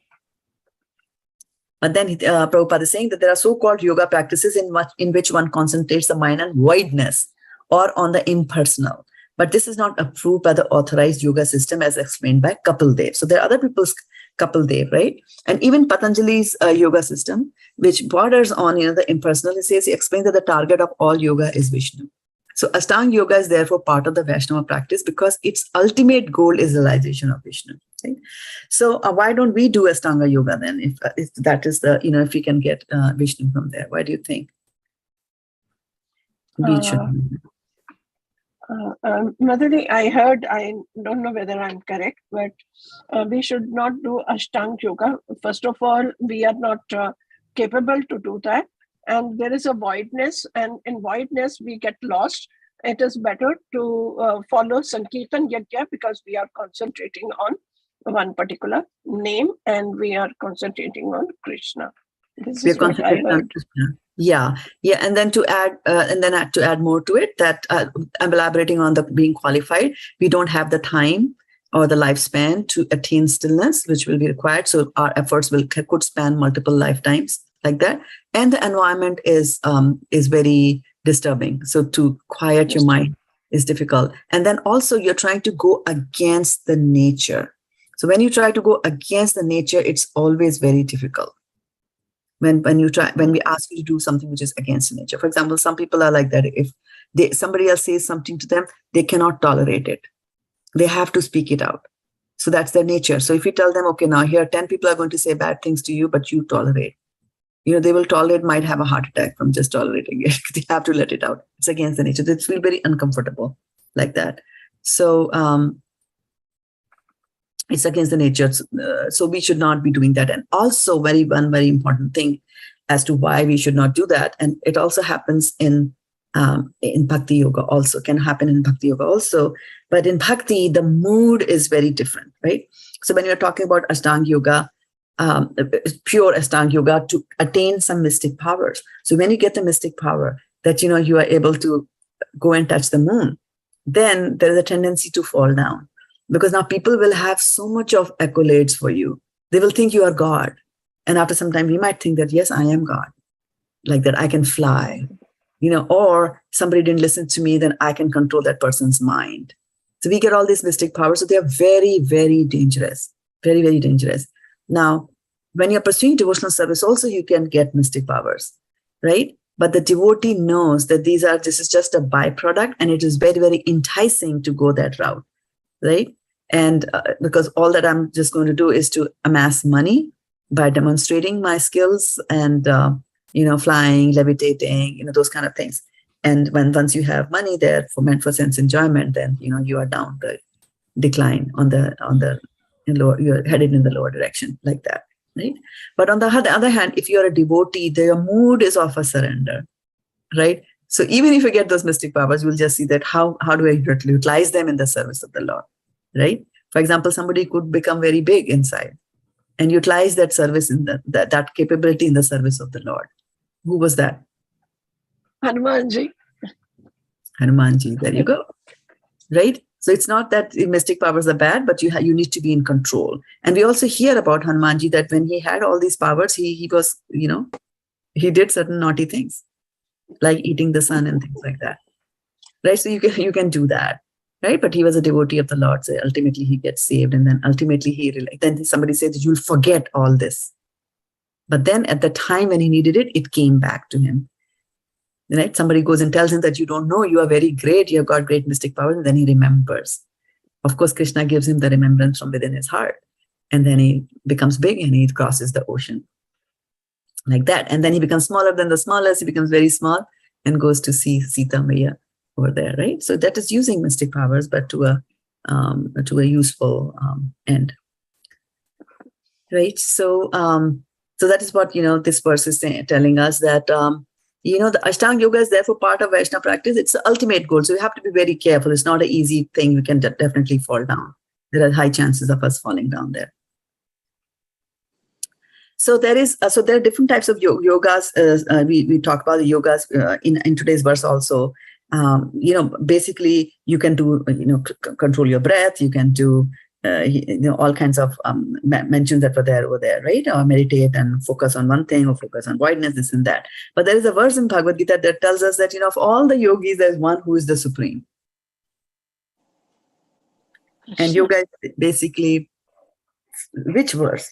but then Prabhupada is saying that there are so-called yoga practices in which one concentrates the mind on voidness or on the impersonal. But this is not approved by the authorized yoga system as explained by Kapil Dev. So there are other people's Kapil Dev, right? And even Patanjali's yoga system, which borders on the impersonal, he explains that the target of all yoga is Vishnu. So Ashtanga yoga is therefore part of the Vaishnava practice because its ultimate goal is realization of Vishnu. Right? So why don't we do Ashtanga yoga then? If that is the, if we can get Vishnu from there, why do you think? Madhuri, I heard, I don't know whether I'm correct, but we should not do Ashtanga yoga. First of all, we are not capable to do that. And there is a voidness, and in voidness, we get lost. It is better to follow Sankirtan Yajñā because we are concentrating on one particular name and we are concentrating on Krishna. This is what I heard. Yeah. And then to add more to it, that I'm elaborating on the being qualified. We don't have the time or the lifespan to attain stillness, which will be required. So our efforts could span multiple lifetimes like that. And the environment is very disturbing. So to quiet your mind is difficult. And then also you're trying to go against the nature. So when you try to go against the nature, it's always very difficult. When we ask you to do something which is against nature. For example, some people are like that. If somebody else says something to them, they cannot tolerate it. They have to speak it out. So that's their nature. So if you tell them, okay, now here 10 people are going to say bad things to you, but you tolerate. They will tolerate, might have a heart attack from just tolerating it. They have to let it out. It's against the nature. They feel very uncomfortable like that. So it's against the nature. So we should not be doing that. And also one very important thing as to why we should not do that. And it also happens in Bhakti Yoga also, can happen in Bhakti Yoga also. But in Bhakti, the mood is very different, right? So when you're talking about Ashtanga Yoga, pure Ashtanga Yoga to attain some mystic powers. So when you get the mystic power that, you are able to go and touch the moon, then there is a tendency to fall down. Because now people will have so much of accolades for you. They will think you are God. And after some time, you might think that, yes, I am God. Like that, I can fly. Or somebody didn't listen to me, then I can control that person's mind. So we get all these mystic powers. So they are very, very dangerous. Very, very dangerous. Now, when you're pursuing devotional service, also you can get mystic powers, right? But the devotee knows that this is just a byproduct, and it is very, very enticing to go that route, right? And because all that I'm just going to do is to amass money by demonstrating my skills and, flying, levitating, those kind of things. And once you have money there meant for sense enjoyment, then, you are down the decline you're headed in the lower direction like that, right? But on the other hand, if you're a devotee, your mood is of a surrender, right? So even if you get those mystic powers, we'll just see that how do I utilize them in the service of the Lord, right? For example, somebody could become very big inside and utilize that service in that capability in the service of the Lord. Who was that? Hanumanji. Hanumanji, there you go, right? So it's not that mystic powers are bad, but you need to be in control. And we also hear about Hanumanji that when he had all these powers, he was, he did certain naughty things, like eating the sun and things like that, right? So you can do that, right? But he was a devotee of the Lord, so ultimately he gets saved, and then ultimately then somebody says you'll forget all this, but then at the time when he needed it, it came back to him. Right? Somebody goes and tells him that you don't know, you are very great, you have got great mystic powers, and then he remembers. Of course, Krishna gives him the remembrance from within his heart. And then he becomes big and he crosses the ocean. Like that. And then he becomes smaller than the smallest, he becomes very small and goes to see Sita Maya over there, right? So that is using mystic powers, but to a useful end. Right? So that is what, this verse is telling us, that the Ashtanga Yoga is therefore part of Vaishnava practice. It's the ultimate goal. So you have to be very careful. It's not an easy thing. You can definitely fall down. There are high chances of us falling down there. So there are different types of yogas. We talk about the yogas in today's verse also. Basically you can do, control your breath. You can do, all kinds of mentions that were there over there, right? Or meditate and focus on one thing, or focus on wideness, this and that. But there is a verse in Bhagavad-gita that tells us that, of all the yogis, there's one who is the supreme. And yoga is basically, which verse?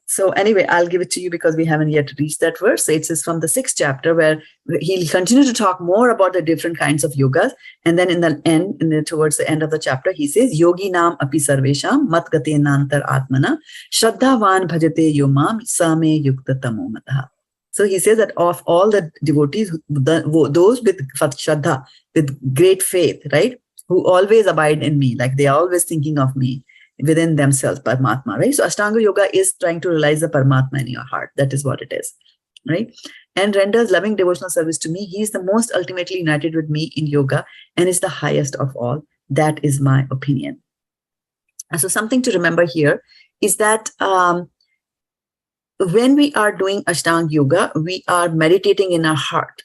So anyway, I'll give it to you because we haven't yet reached that verse. So it says from the 6th chapter, where he'll continue to talk more about the different kinds of yogas. And then in the end, towards the end of the chapter, he says, Yogi nam api sarvesham matgate nantar atmana shraddhavan bhajate yomam same yukta tamo mataha. So he says that of all the devotees, those with shraddha, with great faith, right, who always abide in me, like they are always thinking of me, within themselves, Paramatma, right? So Ashtanga Yoga is trying to realize the Paramatma in your heart. That is what it is, right? And renders loving devotional service to me. He is the most ultimately united with me in yoga and is the highest of all. That is my opinion. And so something to remember here is that when we are doing Ashtanga Yoga, we are meditating in our heart,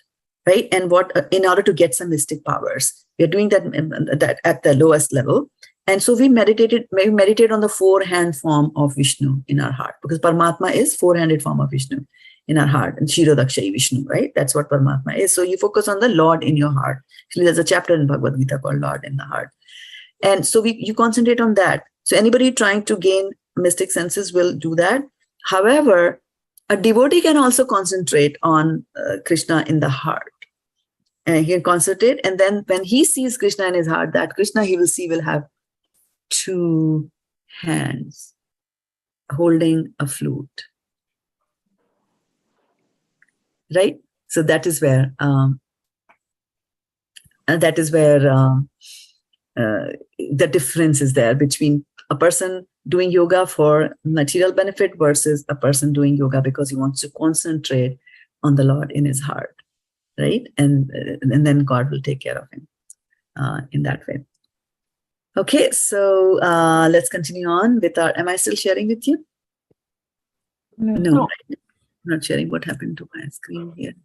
right? And in order to get some mystic powers, we are doing that at the lowest level. And so we meditate on the 4-hand form of Vishnu in our heart, because Paramatma is 4-handed form of Vishnu in our heart, and Kshirodakshai Vishnu, right? That's what Paramatma is. So you focus on the Lord in your heart. Actually, there's a chapter in Bhagavad-gita called Lord in the Heart. And so you concentrate on that. So anybody trying to gain mystic senses will do that. However, a devotee can also concentrate on Krishna in the heart. And he can concentrate, and then when he sees Krishna in his heart, that Krishna he will see will have 2 hands holding a flute, right? So that is where the difference is there between a person doing yoga for material benefit versus a person doing yoga because he wants to concentrate on the Lord in his heart, right? And then God will take care of him in that way. Okay, so let's continue on with our, am I still sharing with you? No. Right? I'm not sharing. What happened to my screen here?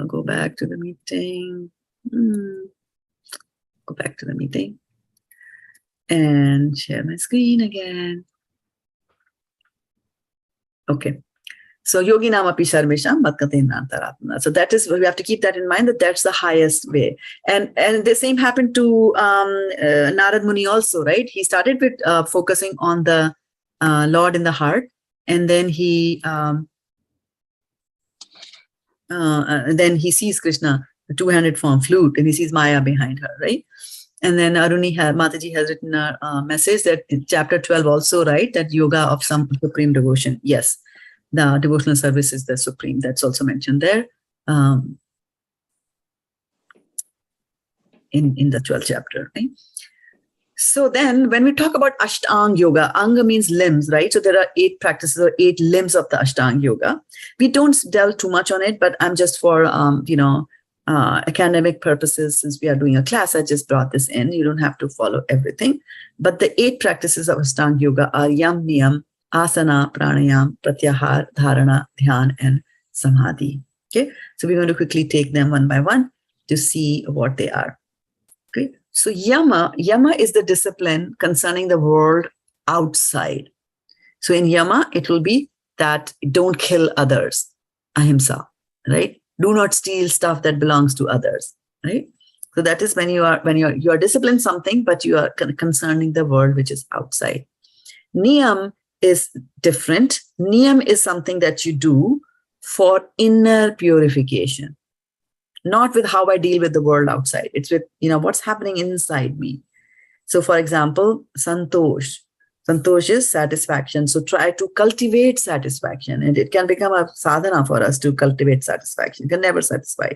Go back to the meeting. Go back to the meeting and share my screen again. Okay. So yogi namapi sarvesham matkatena antaratmana. So that is, we have to keep that in mind, that that's the highest way. And the same happened to Narad Muni also, right? He started with focusing on the Lord in the heart, and then he sees Krishna, the two-handed form, flute, and he sees Maya behind her, right? And then Mataji has written a message that in chapter 12 also, right? That yoga of some supreme devotion. Yes, the devotional service is the supreme. That's also mentioned there in the 12th chapter, right? So then when we talk about Ashtanga Yoga, Anga means limbs, right? So there are 8 practices or 8 limbs of the Ashtanga Yoga. We don't delve too much on it, but I'm just for, academic purposes, since we are doing a class, I just brought this in. You don't have to follow everything. But the 8 practices of Ashtanga Yoga are Yam, Niyam, Asana, Pranayam, Pratyahar, Dharana, Dhyan, and Samadhi. Okay, so we're going to quickly take them one by one to see what they are. Okay, so Yama is the discipline concerning the world outside. So in Yama, it will be that don't kill others, ahimsa, right? Do not steal stuff that belongs to others, right? So that is when you are disciplined something, but you are concerning the world which is outside. Niyam is different. Niyam is something that you do for inner purification, not with how I deal with the world outside. It's with, what's happening inside me. So for example, santosh. Santosh is satisfaction. So try to cultivate satisfaction, and it can become a sadhana for us to cultivate satisfaction. You can never satisfy,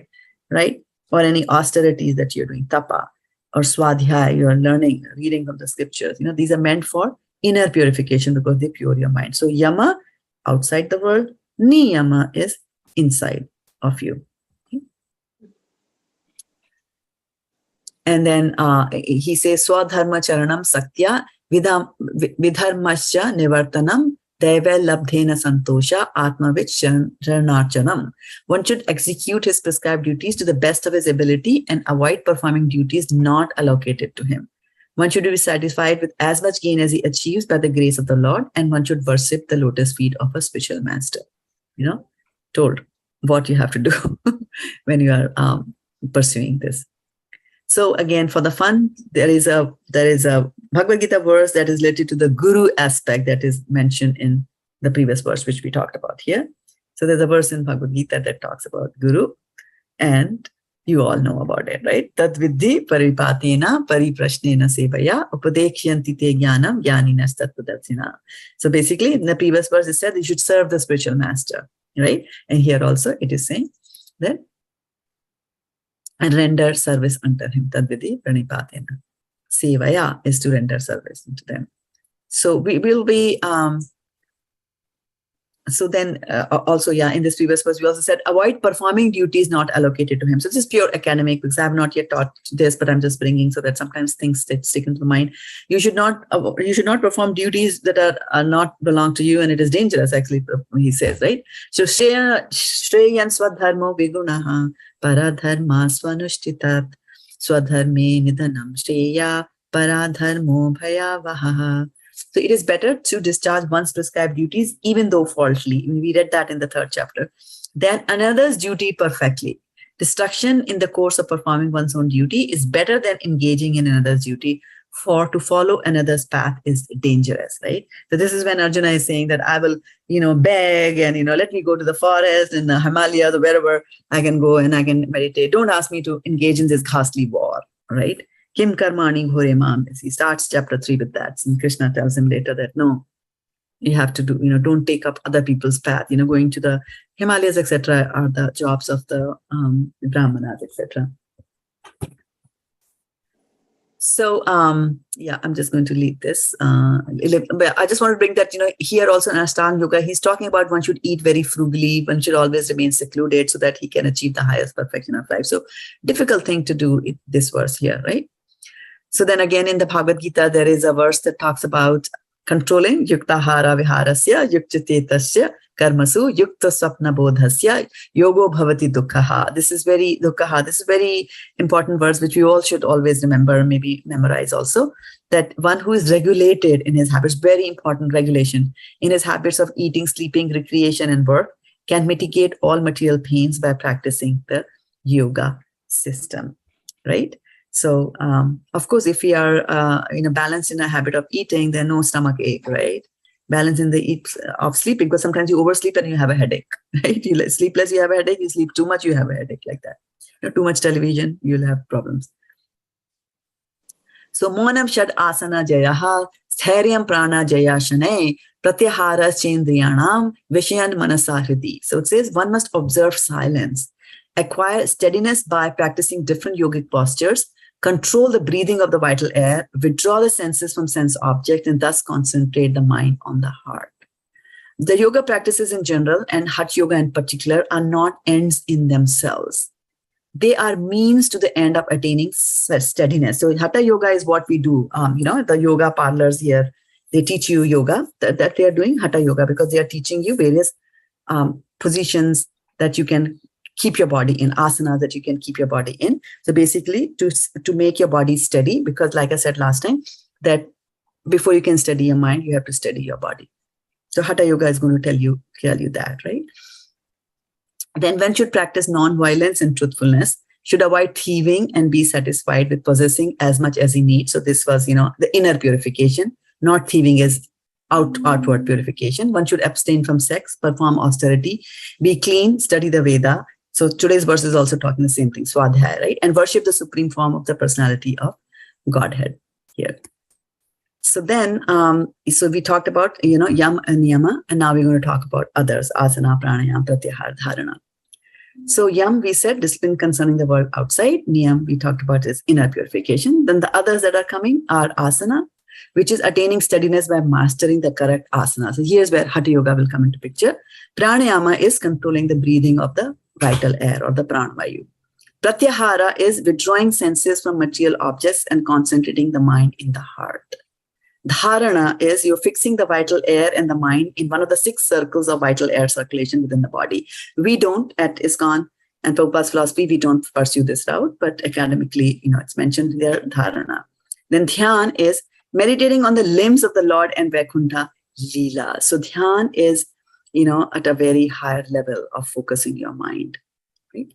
right? Or any austerities that you're doing, tapa or svādhyāya, you're learning, reading from the scriptures. These are meant for inner purification because they pure your mind. So yama, outside the world. Niyama is inside of you. Okay? And then he says, swadharma charanam saktya vidharmasya nivartanam deva labdhena santosha atmavit sharanarchanam. One should execute his prescribed duties to the best of his ability and avoid performing duties not allocated to him. One should be satisfied with as much gain as he achieves by the grace of the Lord, and one should worship the lotus feet of a spiritual master. Told what you have to do when you are pursuing this. So again, for the fun, there is a Bhagavad-gita verse that is related to the guru aspect that is mentioned in the previous verse, which we talked about here. So there's a verse in Bhagavad-gita that talks about guru, and you all know about it, right? Tad viddhi paripatena pariprashnena sevaya upadekshyanti te jnanam jnaninas tattvadarshina. So basically, in the previous verse, it said you should serve the spiritual master, right? And here also it is saying that and render service unto him. Tad viddhi pranipatena. Sevaya is to render service unto them. So we will be so then also, in this previous verse, we also said, avoid performing duties not allocated to him. So this is pure academic because I have not yet taught this, but I'm just bringing so that sometimes things stick into the mind. You should not perform duties that are not belong to you, and it is dangerous, actually, he says, right? So shreyan swadharmo vigunaha paradharma swanushtitat swadharme nidhanam shreya paradharmo bhayavaha. So it is better to discharge one's prescribed duties, even though falsely. We read that in the 3rd chapter. Than another's duty perfectly. Destruction in the course of performing one's own duty is better than engaging in another's duty. For to follow another's path is dangerous, right? So this is when Arjuna is saying that I will, beg and, let me go to the forest in the Himalayas or wherever I can go and I can meditate. Don't ask me to engage in this ghastly war, right? Kim karmani ghore mam. He starts chapter 3 with that. And Krishna tells him later that no, you have to do, don't take up other people's path. Going to the Himalayas, etc., are the jobs of the Brahmanas, etc. So, I'm just going to leave this. But I just want to bring that, here also in Ashtanga Yoga, he's talking about one should eat very frugally, one should always remain secluded so that he can achieve the highest perfection of life. So, difficult thing to do in this verse here, right? So then again, in the Bhagavad-gita, there is a verse that talks about controlling yuktahara viharasya yuktatetasya karmasu yukta swapna bodhasya yogo bhavati dukkhaha. This is very important verse which we all should always remember, maybe memorize also, that one who is regulated in his habits, very important regulation, in his habits of eating, sleeping, recreation, and work, can mitigate all material pains by practicing the yoga system, right? So, of course, if we are balanced in a habit of eating, then no stomach ache, right? Balance in the of sleeping, because sometimes you oversleep and you have a headache, right? You sleep less, you have a headache. You sleep too much, you have a headache, like that. Too much television, you'll have problems. So, monam shad asana jayaha, stharyam prana jayashane, pratyahara chendriyanam, vishayan manasa hridi. So it says one must observe silence, acquire steadiness by practicing different yogic postures, control the breathing of the vital air, withdraw the senses from sense objects, and thus concentrate the mind on the heart. The yoga practices in general, and Hatha Yoga in particular, are not ends in themselves. They are means to the end of attaining steadiness. So Hatha Yoga is what we do. The yoga parlors here, they teach you yoga, that they are doing Hatha Yoga, because they are teaching you various positions that you can keep your body in, asanas that you can keep your body in. So basically to make your body steady, because like I said last time, that before you can steady your mind, you have to steady your body. So Hatha Yoga is going to tell you that, right? Then one should practice non-violence and truthfulness, should avoid thieving and be satisfied with possessing as much as he needs. So this was, the inner purification. Not thieving is outward purification. One should abstain from sex, perform austerity, be clean, study the Veda. So today's verse is also talking the same thing, svādhyāya, right? And worship the supreme form of the personality of Godhead here. So then, so we talked about, yam and niyama, and now we're going to talk about others, asana, pranayama, pratyahara, dharana. So yam, we said, discipline concerning the world outside. Niyam, we talked about is inner purification. Then the others that are coming are asana, which is attaining steadiness by mastering the correct asana. So here's where Hatha Yoga will come into picture. Pranayama is controlling the breathing of the vital air or the pranavayu. Pratyahara is withdrawing senses from material objects and concentrating the mind in the heart. Dharana is you're fixing the vital air and the mind in one of the 6 circles of vital air circulation within the body. We don't, at ISKCON and Prabhupada's philosophy, we don't pursue this route, but academically, it's mentioned there, dharana. Then dhyan is meditating on the limbs of the Lord and Vaikuntha Leela. So dhyan is, at a very higher level of focusing your mind. Right?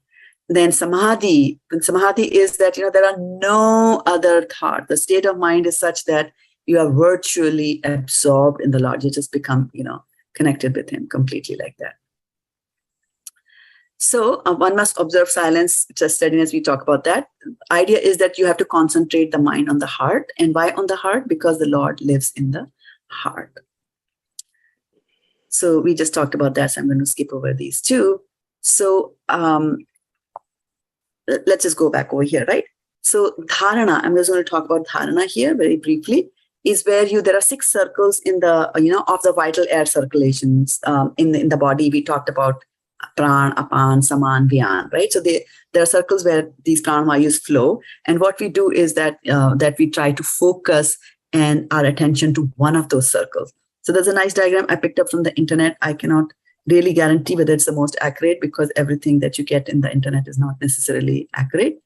Then samadhi. And samadhi is that, there are no other thought. The state of mind is such that you are virtually absorbed in the Lord. You just become, connected with him completely like that. So one must observe silence, just steadiness, we talk about that. Idea is that you have to concentrate the mind on the heart. And why on the heart? Because the Lord lives in the heart. So we just talked about that, so I'm going to skip over these two. So let's just go back over here, right? So dharana, I'm just going to talk about dharana here very briefly, is where there are 6 circles in the, of the vital air circulations in the body. We talked about pran, apan, saman, vyan, right? So there are circles where these pranavayus flow. And what we do is that we try to focus and our attention to one of those circles. So there's a nice diagram I picked up from the internet. I cannot really guarantee whether it's the most accurate, because everything that you get in the internet is not necessarily accurate.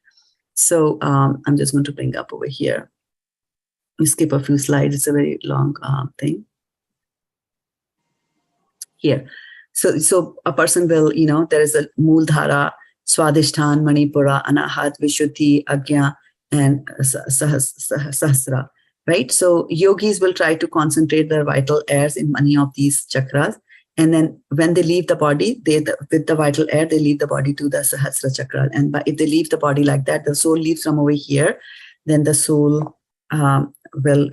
So I'm just going to bring up over here. We skip a few slides. It's a very long thing. Here. So a person will, there is a Mooldhara, Swadhisthana, Manipura, Anahat, Vishuddhi, Ajna, and Sahasra, right? So yogis will try to concentrate their vital airs in many of these chakras. And then when they leave the body, with the vital air, they leave the body to the Sahasra chakra. And if they leave the body like that, the soul leaves from over here, then the soul will,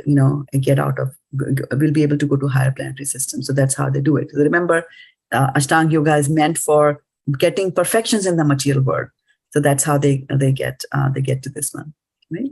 get out of, will be able to go to higher planetary systems. So that's how they do it. So remember, Ashtanga Yoga is meant for getting perfections in the material world. So that's how they get to this one, right?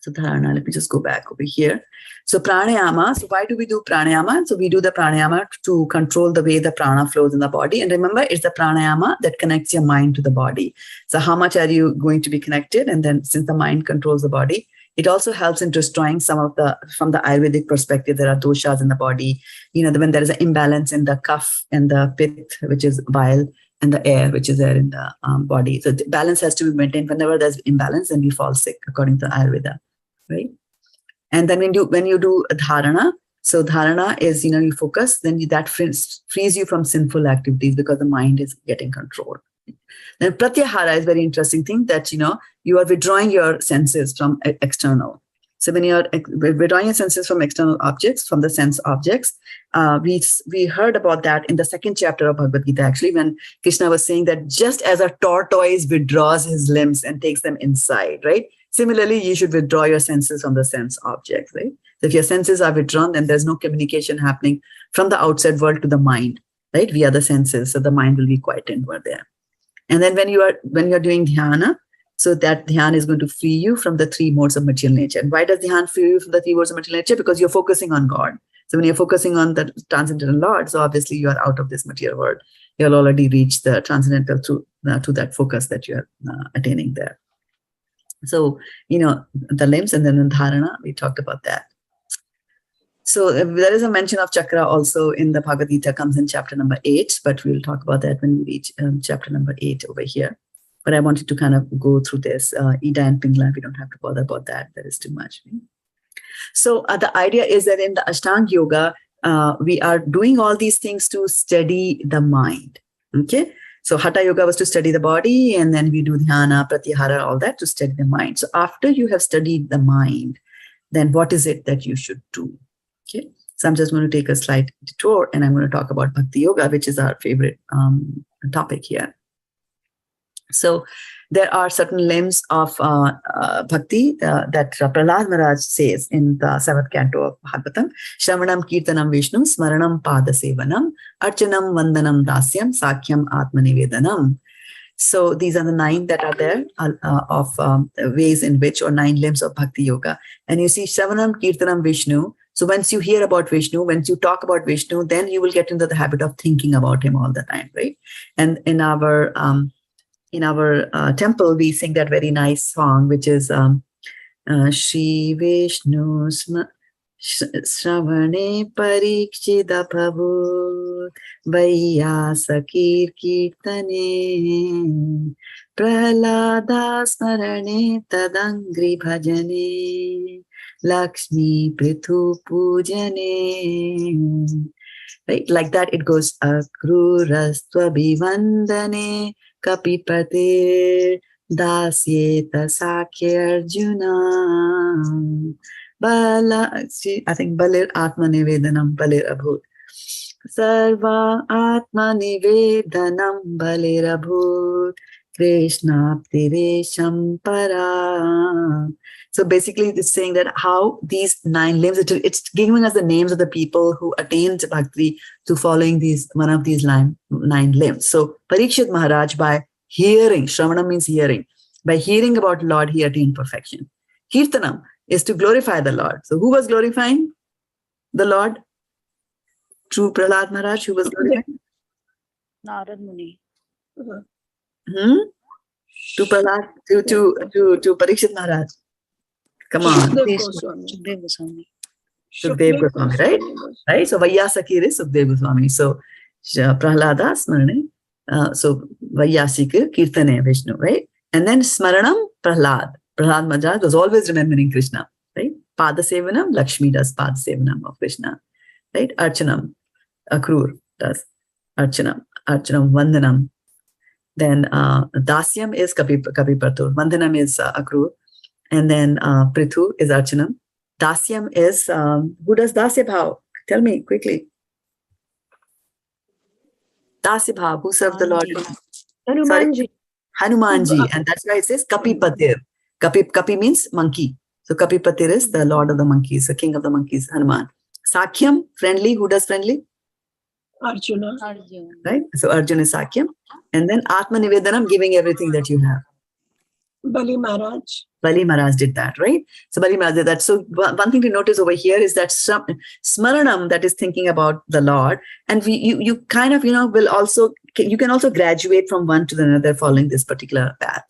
So dharana, let me just go back over here. So pranayama, so why do we do pranayama? So we do the pranayama to control the way the prana flows in the body. And remember, it's the pranayama that connects your mind to the body. So how much are you going to be connected? And then since the mind controls the body, It also helps in destroying some of from the Ayurvedic perspective, there are doshas in the body. When there is an imbalance in the kapha and the pith, which is bile, and the air, which is there in the body. So the balance has to be maintained. Whenever there's imbalance, then we fall sick, according to Ayurveda, right? And then when you do dharana, so dharana is, you focus, then that frees you from sinful activities because the mind is getting controlled. Then pratyahara is very interesting thing that, you are withdrawing your senses from external. So when you are withdrawing your senses from external objects, from the sense objects, we heard about that in the second chapter of Bhagavad-gita, actually, when Krishna was saying that just as a tortoise withdraws his limbs and takes them inside, right? Similarly, you should withdraw your senses from the sense objects, right? So if your senses are withdrawn, then there's no communication happening from the outside world to the mind, right? Via the senses. So the mind will be quiet inward there. And then when you're doing dhyana, so that dhyana is going to free you from the three modes of material nature. And why does dhyana free you from the three modes of material nature? Because you're focusing on God. So when you're focusing on the transcendental Lord, so obviously you are out of this material world. You'll already reach the transcendental to that focus that you're attaining there. So, the limbs, and then in dharana, we talked about that. So there is a mention of chakra also in the Bhagavad Gita, comes in chapter number 8, but we'll talk about that when we reach chapter number 8 over here. But I wanted to kind of go through this. Ida and Pingla, we don't have to bother about that. That is too much. So the idea is that in the Ashtanga Yoga, we are doing all these things to steady the mind. Okay. So Hatha Yoga was to study the body, and then we do dhyana, pratyahara, all that to steady the mind. So after you have studied the mind, then what is it that you should do? Okay. So I'm just going to take a slight detour, and I'm going to talk about Bhakti Yoga, which is our favorite topic here. So there are certain limbs of bhakti that Prahlad Maharaj says in the 7th canto of Bhagavatam. Shravanam Kirtanam Vishnu, Smaranam Padasevanam, Archanam Vandanam Dasyam, Sakhyam Atmanivedanam. So these are the 9 that are there of ways in which, or 9 limbs of Bhakti Yoga. And you see Shravanam Kirtanam Vishnu. So once you hear about Vishnu, once you talk about Vishnu, then you will get into the habit of thinking about him all the time, right? And in our temple, we sing that very nice song, which is Shri Vishnu Shravane Parikshida Prabhu Vaiyasakir Kirtane Prahlada Smarane Tadangri Bhajane Lakshmi Prithu Pujane. Right? Like that it goes. Akrurastva Bhivandane Kapipate Dasyeta Sakhya-Arjuna Bala, I think Balir Atma Nivedanam Balir Abhut. Sarva Atma Nivedanam Balir Abhut Krishna Ptiresham Para. So basically it's saying that how these 9 limbs, it's giving us the names of the people who attained bhakti to following one of these 9 limbs. So Parikshit Maharaj, by hearing, Shravana means hearing, by hearing about Lord, he attained perfection. Kirtanam is to glorify the Lord. So who was glorifying the Lord? True Prahlad Maharaj, who was glorifying? Narad Muni. To Prahlad, to Parikshit Maharaj. Come on. Shukdev Goswami. Shukdev Goswami, right? Right? So Vaiyasakir is Shukdev Goswami. So Prahlada Smarane. So Vaiyasika Kirtane Vishnu, right? And then Smaranam Prahlad. Prahlad Maharaj was always remembering Krishna, right? Padasevanam, Lakshmi does Padasevanam of Krishna, right? Archanam, Akrur does Archanam Vandanam. Then Dasyam is Kapipatur, Vandanam is Akrur. And then Prithu is Archanam. Dasyam is, who does Dasya Bhav? Tell me quickly. Dasya Bhav, who served the Lord? Hanumanji. Hanumanji. And that's why it says Kapipatir. Kapi means monkey. So Kapipatir is the Lord of the monkeys, the king of the monkeys, Hanuman. Sakhyam, friendly. Who does friendly? Arjuna. Right? So Arjuna is Sakhyam. And then Atma Nivedanam, giving everything that you have. Bali Maharaj. Bali Maharaj did that, right? So Bali Maharaj did that. So one thing to notice over here is that Smaranam, that is thinking about the Lord, and you kind of, will also, you can also graduate from one to another following this particular path.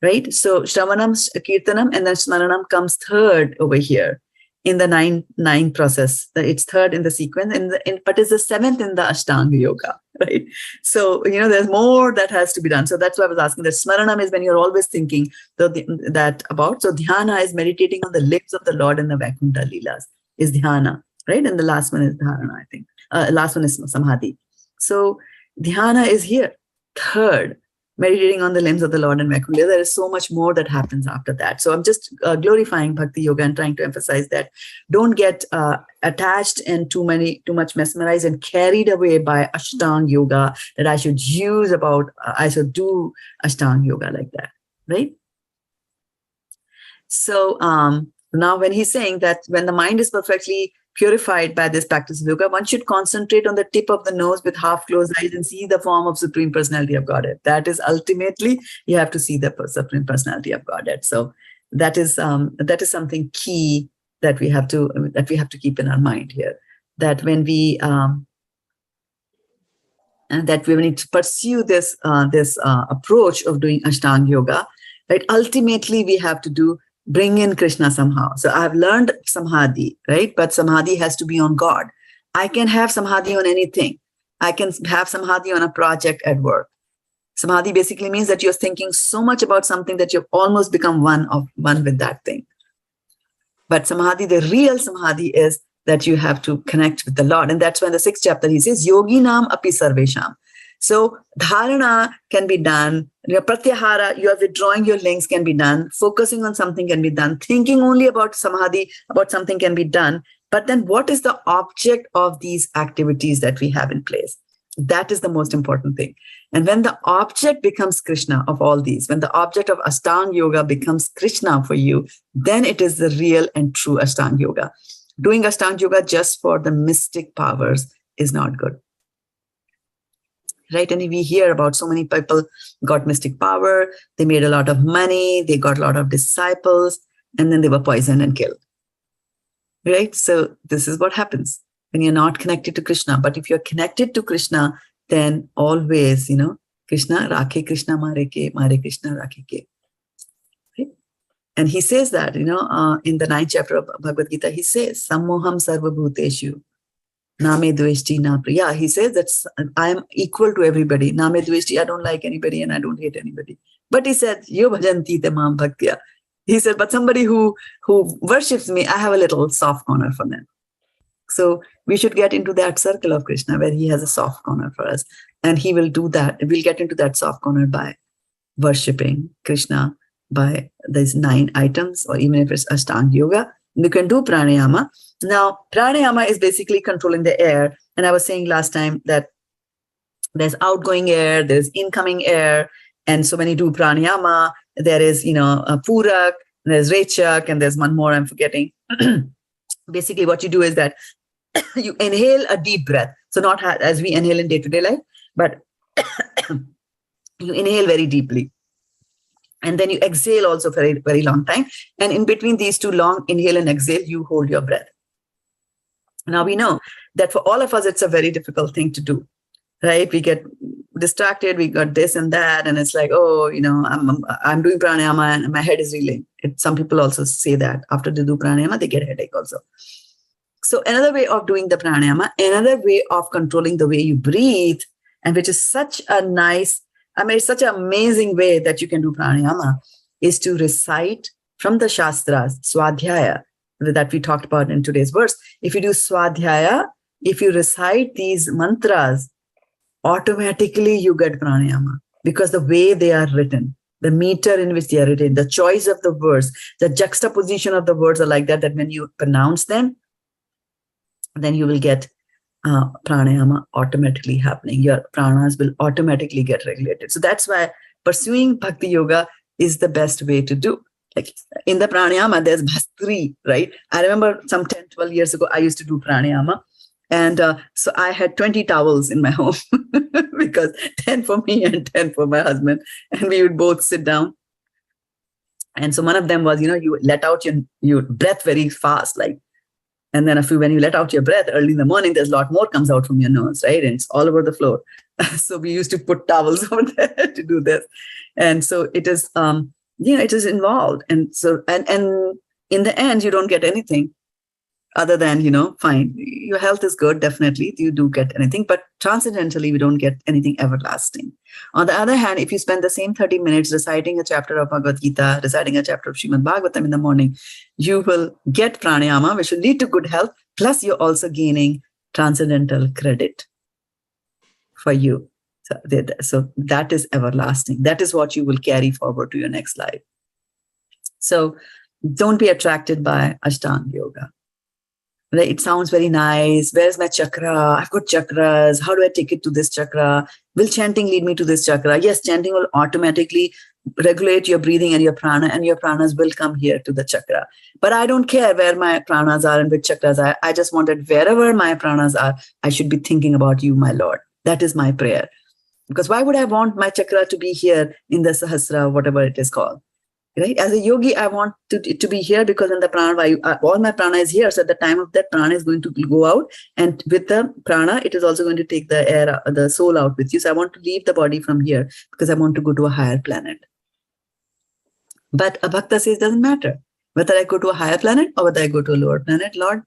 right? So Shravanam, Kirtanam, and then Smaranam comes third over here in the nine process. It's third in the sequence, but it's the seventh in the Ashtanga Yoga, right? So, there's more that has to be done. So that's why I was asking that Smaranam is when you're always thinking that about. So dhyana is meditating on the lips of the Lord in the Vaikuntha Leelas, is dhyana, right? And the last one is dharana, I think. Last one is samadhi. So dhyana is here, third, meditating on the limbs of the Lord and Vaikuntha. There is so much more that happens after that. So I'm just glorifying Bhakti Yoga and trying to emphasize that don't get attached and too much mesmerized and carried away by Ashtanga Yoga, that I should do Ashtanga Yoga like that, right? So now when he's saying that when the mind is perfectly purified by this practice of yoga, one should concentrate on the tip of the nose with half closed eyes and see the form of Supreme Personality of Godhead. That is ultimately, you have to see the Supreme Personality of Godhead. So that is something key that we have to keep in our mind here. That when we need to pursue this approach of doing Ashtanga Yoga, right? Ultimately, we have to bring in Krishna somehow. So I've learned samadhi, right? But samadhi has to be on God. I can have samadhi on anything. I can have samadhi on a project at work. Samadhi basically means that you're thinking so much about something that you've almost become one with that thing. But samadhi, the real samadhi, is that you have to connect with the Lord. And that's why in the 6th chapter, he says, Yoginam api sarvesham. So dharana can be done. Pratyahara, you are withdrawing your links, can be done. Focusing on something can be done. Thinking only about samadhi, about something, can be done. But then what is the object of these activities that we have in place? That is the most important thing. And when the object becomes Krishna of all these, when the object of Ashtanga Yoga becomes Krishna for you, then it is the real and true Ashtanga Yoga. Doing Ashtanga Yoga just for the mystic powers is not good. Right? And we hear about so many people got mystic power, they made a lot of money, they got a lot of disciples, and then they were poisoned and killed. Right? So this is what happens when you're not connected to Krishna. But if you're connected to Krishna, then always, Krishna, Rakhe Krishna, Mare Krishna, Rakhe ke. Right? And he says that, in the 9th chapter of Bhagavad-gita, he says, Sammoham sarva bhuteshu. Name dveshti na priya. He says that I am equal to everybody. Name dveshti, I don't like anybody and I don't hate anybody. But he said, Yo bhajanti te mam bhaktya. He said, but somebody who worships me, I have a little soft corner for them. So we should get into that circle of Krishna where he has a soft corner for us. And he will do that. We'll get into that soft corner by worshipping Krishna by these 9 items, or even if it's Ashtanga Yoga. You can do pranayama. Now, pranayama is basically controlling the air. And I was saying last time that there's outgoing air, there's incoming air. And so when you do pranayama, there is, a purak, there's rechak, and there's one more I'm forgetting. Basically, what you do is that you inhale a deep breath. So not as we inhale in day-to-day life, but you inhale very deeply. And then you exhale also for a very long time. And in between these two long inhale and exhale, you hold your breath. Now we know that for all of us, it's a very difficult thing to do, right? We get distracted, we got this and that. And it's like, I'm doing pranayama and my head is reeling. Some people also say that after they do pranayama, they get a headache also. So another way of doing the pranayama, another way of controlling the way you breathe, and which is such a nice, it's such an amazing way that you can do pranayama, is to recite from the Shastras, svādhyāya, that we talked about in today's verse. If you do svādhyāya, if you recite these mantras, automatically you get pranayama, because the way they are written, the meter in which they are written, the choice of the words, the juxtaposition of the words are like that when you pronounce them, then you will get pranayama automatically happening. Your pranas will automatically get regulated. So that's why pursuing bhakti yoga is the best way to do. Like in the pranayama, there's bhastri, right? I remember some 10, 12 years ago, I used to do pranayama. And so I had 20 towels in my home because 10 for me and 10 for my husband. And we would both sit down. And so one of them was, you let out your breath very fast, and then when you let out your breath early in the morning, there's a lot more comes out from your nose, right? And it's all over the floor. So we used to put towels over there to do this. And so it is it is involved. And so, and in the end, you don't get anything other than, fine, your health is good, definitely, you do get anything, but transcendentally, we don't get anything everlasting. On the other hand, if you spend the same 30 minutes reciting a chapter of Bhagavad-gita, reciting a chapter of Srimad Bhagavatam in the morning, you will get pranayama, which will lead to good health, plus you're also gaining transcendental credit for you. So that is everlasting. That is what you will carry forward to your next life. So don't be attracted by Ashtanga yoga. It sounds very nice. Where's my chakra? I've got chakras. How do I take it to this chakra? Will chanting lead me to this chakra? Yes, chanting will automatically regulate your breathing and your prana, and your pranas will come here to the chakra. But I don't care where my pranas are and which chakras are. I just want that wherever my pranas are, I should be thinking about you, my Lord. That is my prayer. Because why would I want my chakra to be here in the Sahasra, whatever it is called? Right? As a yogi, I want it to be here because in the prana vayu, all my prana is here. So at the time of that, prana is going to go out. And with the prana, it is also going to take the air, the soul out with you. So I want to leave the body from here because I want to go to a higher planet. But a bhakta says, doesn't matter whether I go to a higher planet or whether I go to a lower planet. Lord,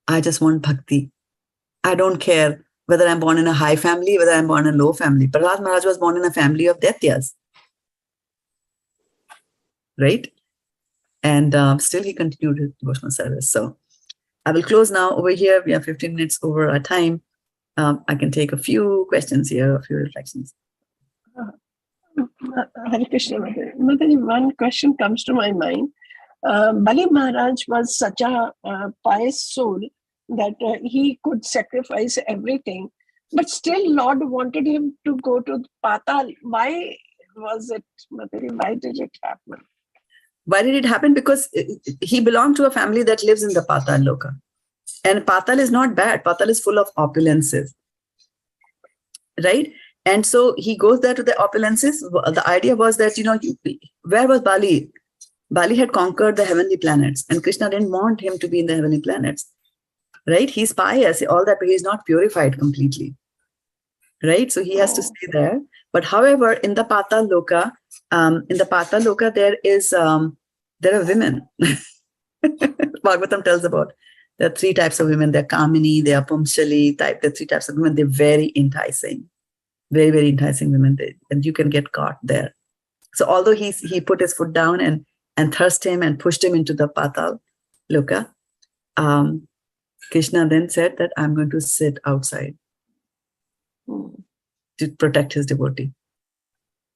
I just want bhakti. I don't care whether I'm born in a high family, whether I'm born in a low family. Prahlad Maharaj was born in a family of Daityas. Right? And still he continued his devotional service. So I will close now over here. We are 15 minutes over our time. I can take a few questions here, a few reflections. Hare Krishna, Mataji, one question comes to my mind. Bali Maharaj was such a pious soul that he could sacrifice everything, but still Lord wanted him to go to Patal. Why was it, Mataji? Why did it happen? Why did it happen? Because he belonged to a family that lives in the Patal Loka. And Patal is not bad. Patal is full of opulences. Right? And so he goes there to the opulences. The idea was that, where was Bali? Bali had conquered the heavenly planets, and Krishna didn't want him to be in the heavenly planets. Right? He's pious, all that, but he's not purified completely. Right? So he has to stay there. But however, in the Patal Loka, there are women. Bhagavatam tells about there are 3 types of women. They're Kamini, they are Pumshali type. There are 3 types of women. They're very enticing. Very, very enticing women. And you can get caught there. So although he put his foot down and thrust him and pushed him into the Patal Loka, Krishna then said that I'm going to sit outside to protect his devotee.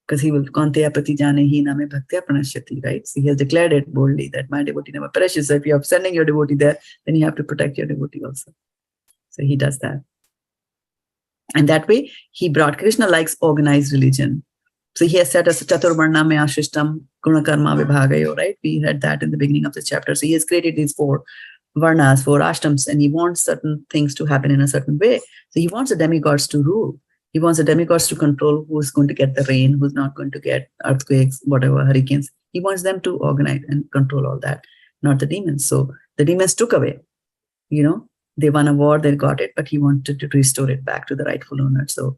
Because he will, Kanteya prati janehi name bhaktya pranashyati, right? So he has declared it boldly that my devotee never perishes. So if you're sending your devotee there, then you have to protect your devotee also. So he does that. And that way, he brought, Krishna likes organized religion. So he has said as Chaturvarna me ashishtam gunakarma vibhagayo, right? We read that in the beginning of the chapter. So he has created these 4 varnas, 4 ashtams, and he wants certain things to happen in a certain way. So he wants the demigods to rule. He wants the demigods to control who's going to get the rain, who's not going to get earthquakes, whatever, hurricanes. He wants them to organize and control all that, not the demons. So the demons took away, they won a war, they got it, but he wanted to restore it back to the rightful owner. So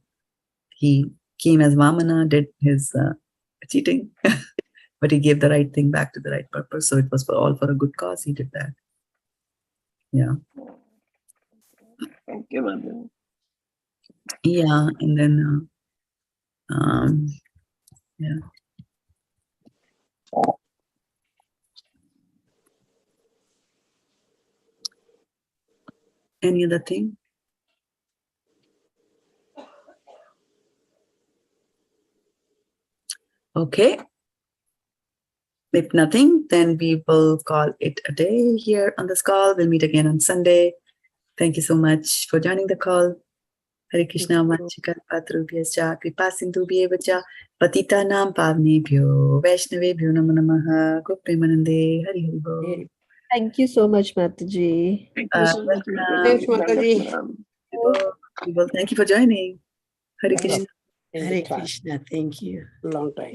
he came as Vamana, did his cheating, but he gave the right thing back to the right purpose. So it was all for a good cause. He did that. Yeah. Thank you, Mother. Yeah, and then, yeah. Any other thing? Okay. If nothing, then we will call it a day here on this call. We'll meet again on Sunday. Thank you so much for joining the call. Hare Krishna, Vanchika Patrubhyascha, Kripa Sindhubhyevacha, Patitanam Pavnebhyo, Vaishnavebhyo Namo Namaha, Gopremanande, Hari Hari Bol. Thank you so much, Mataji. Thank you so much, Welcome. Mataji. Thank you for joining. Hare Krishna. Hare Krishna. Thank you. Long time.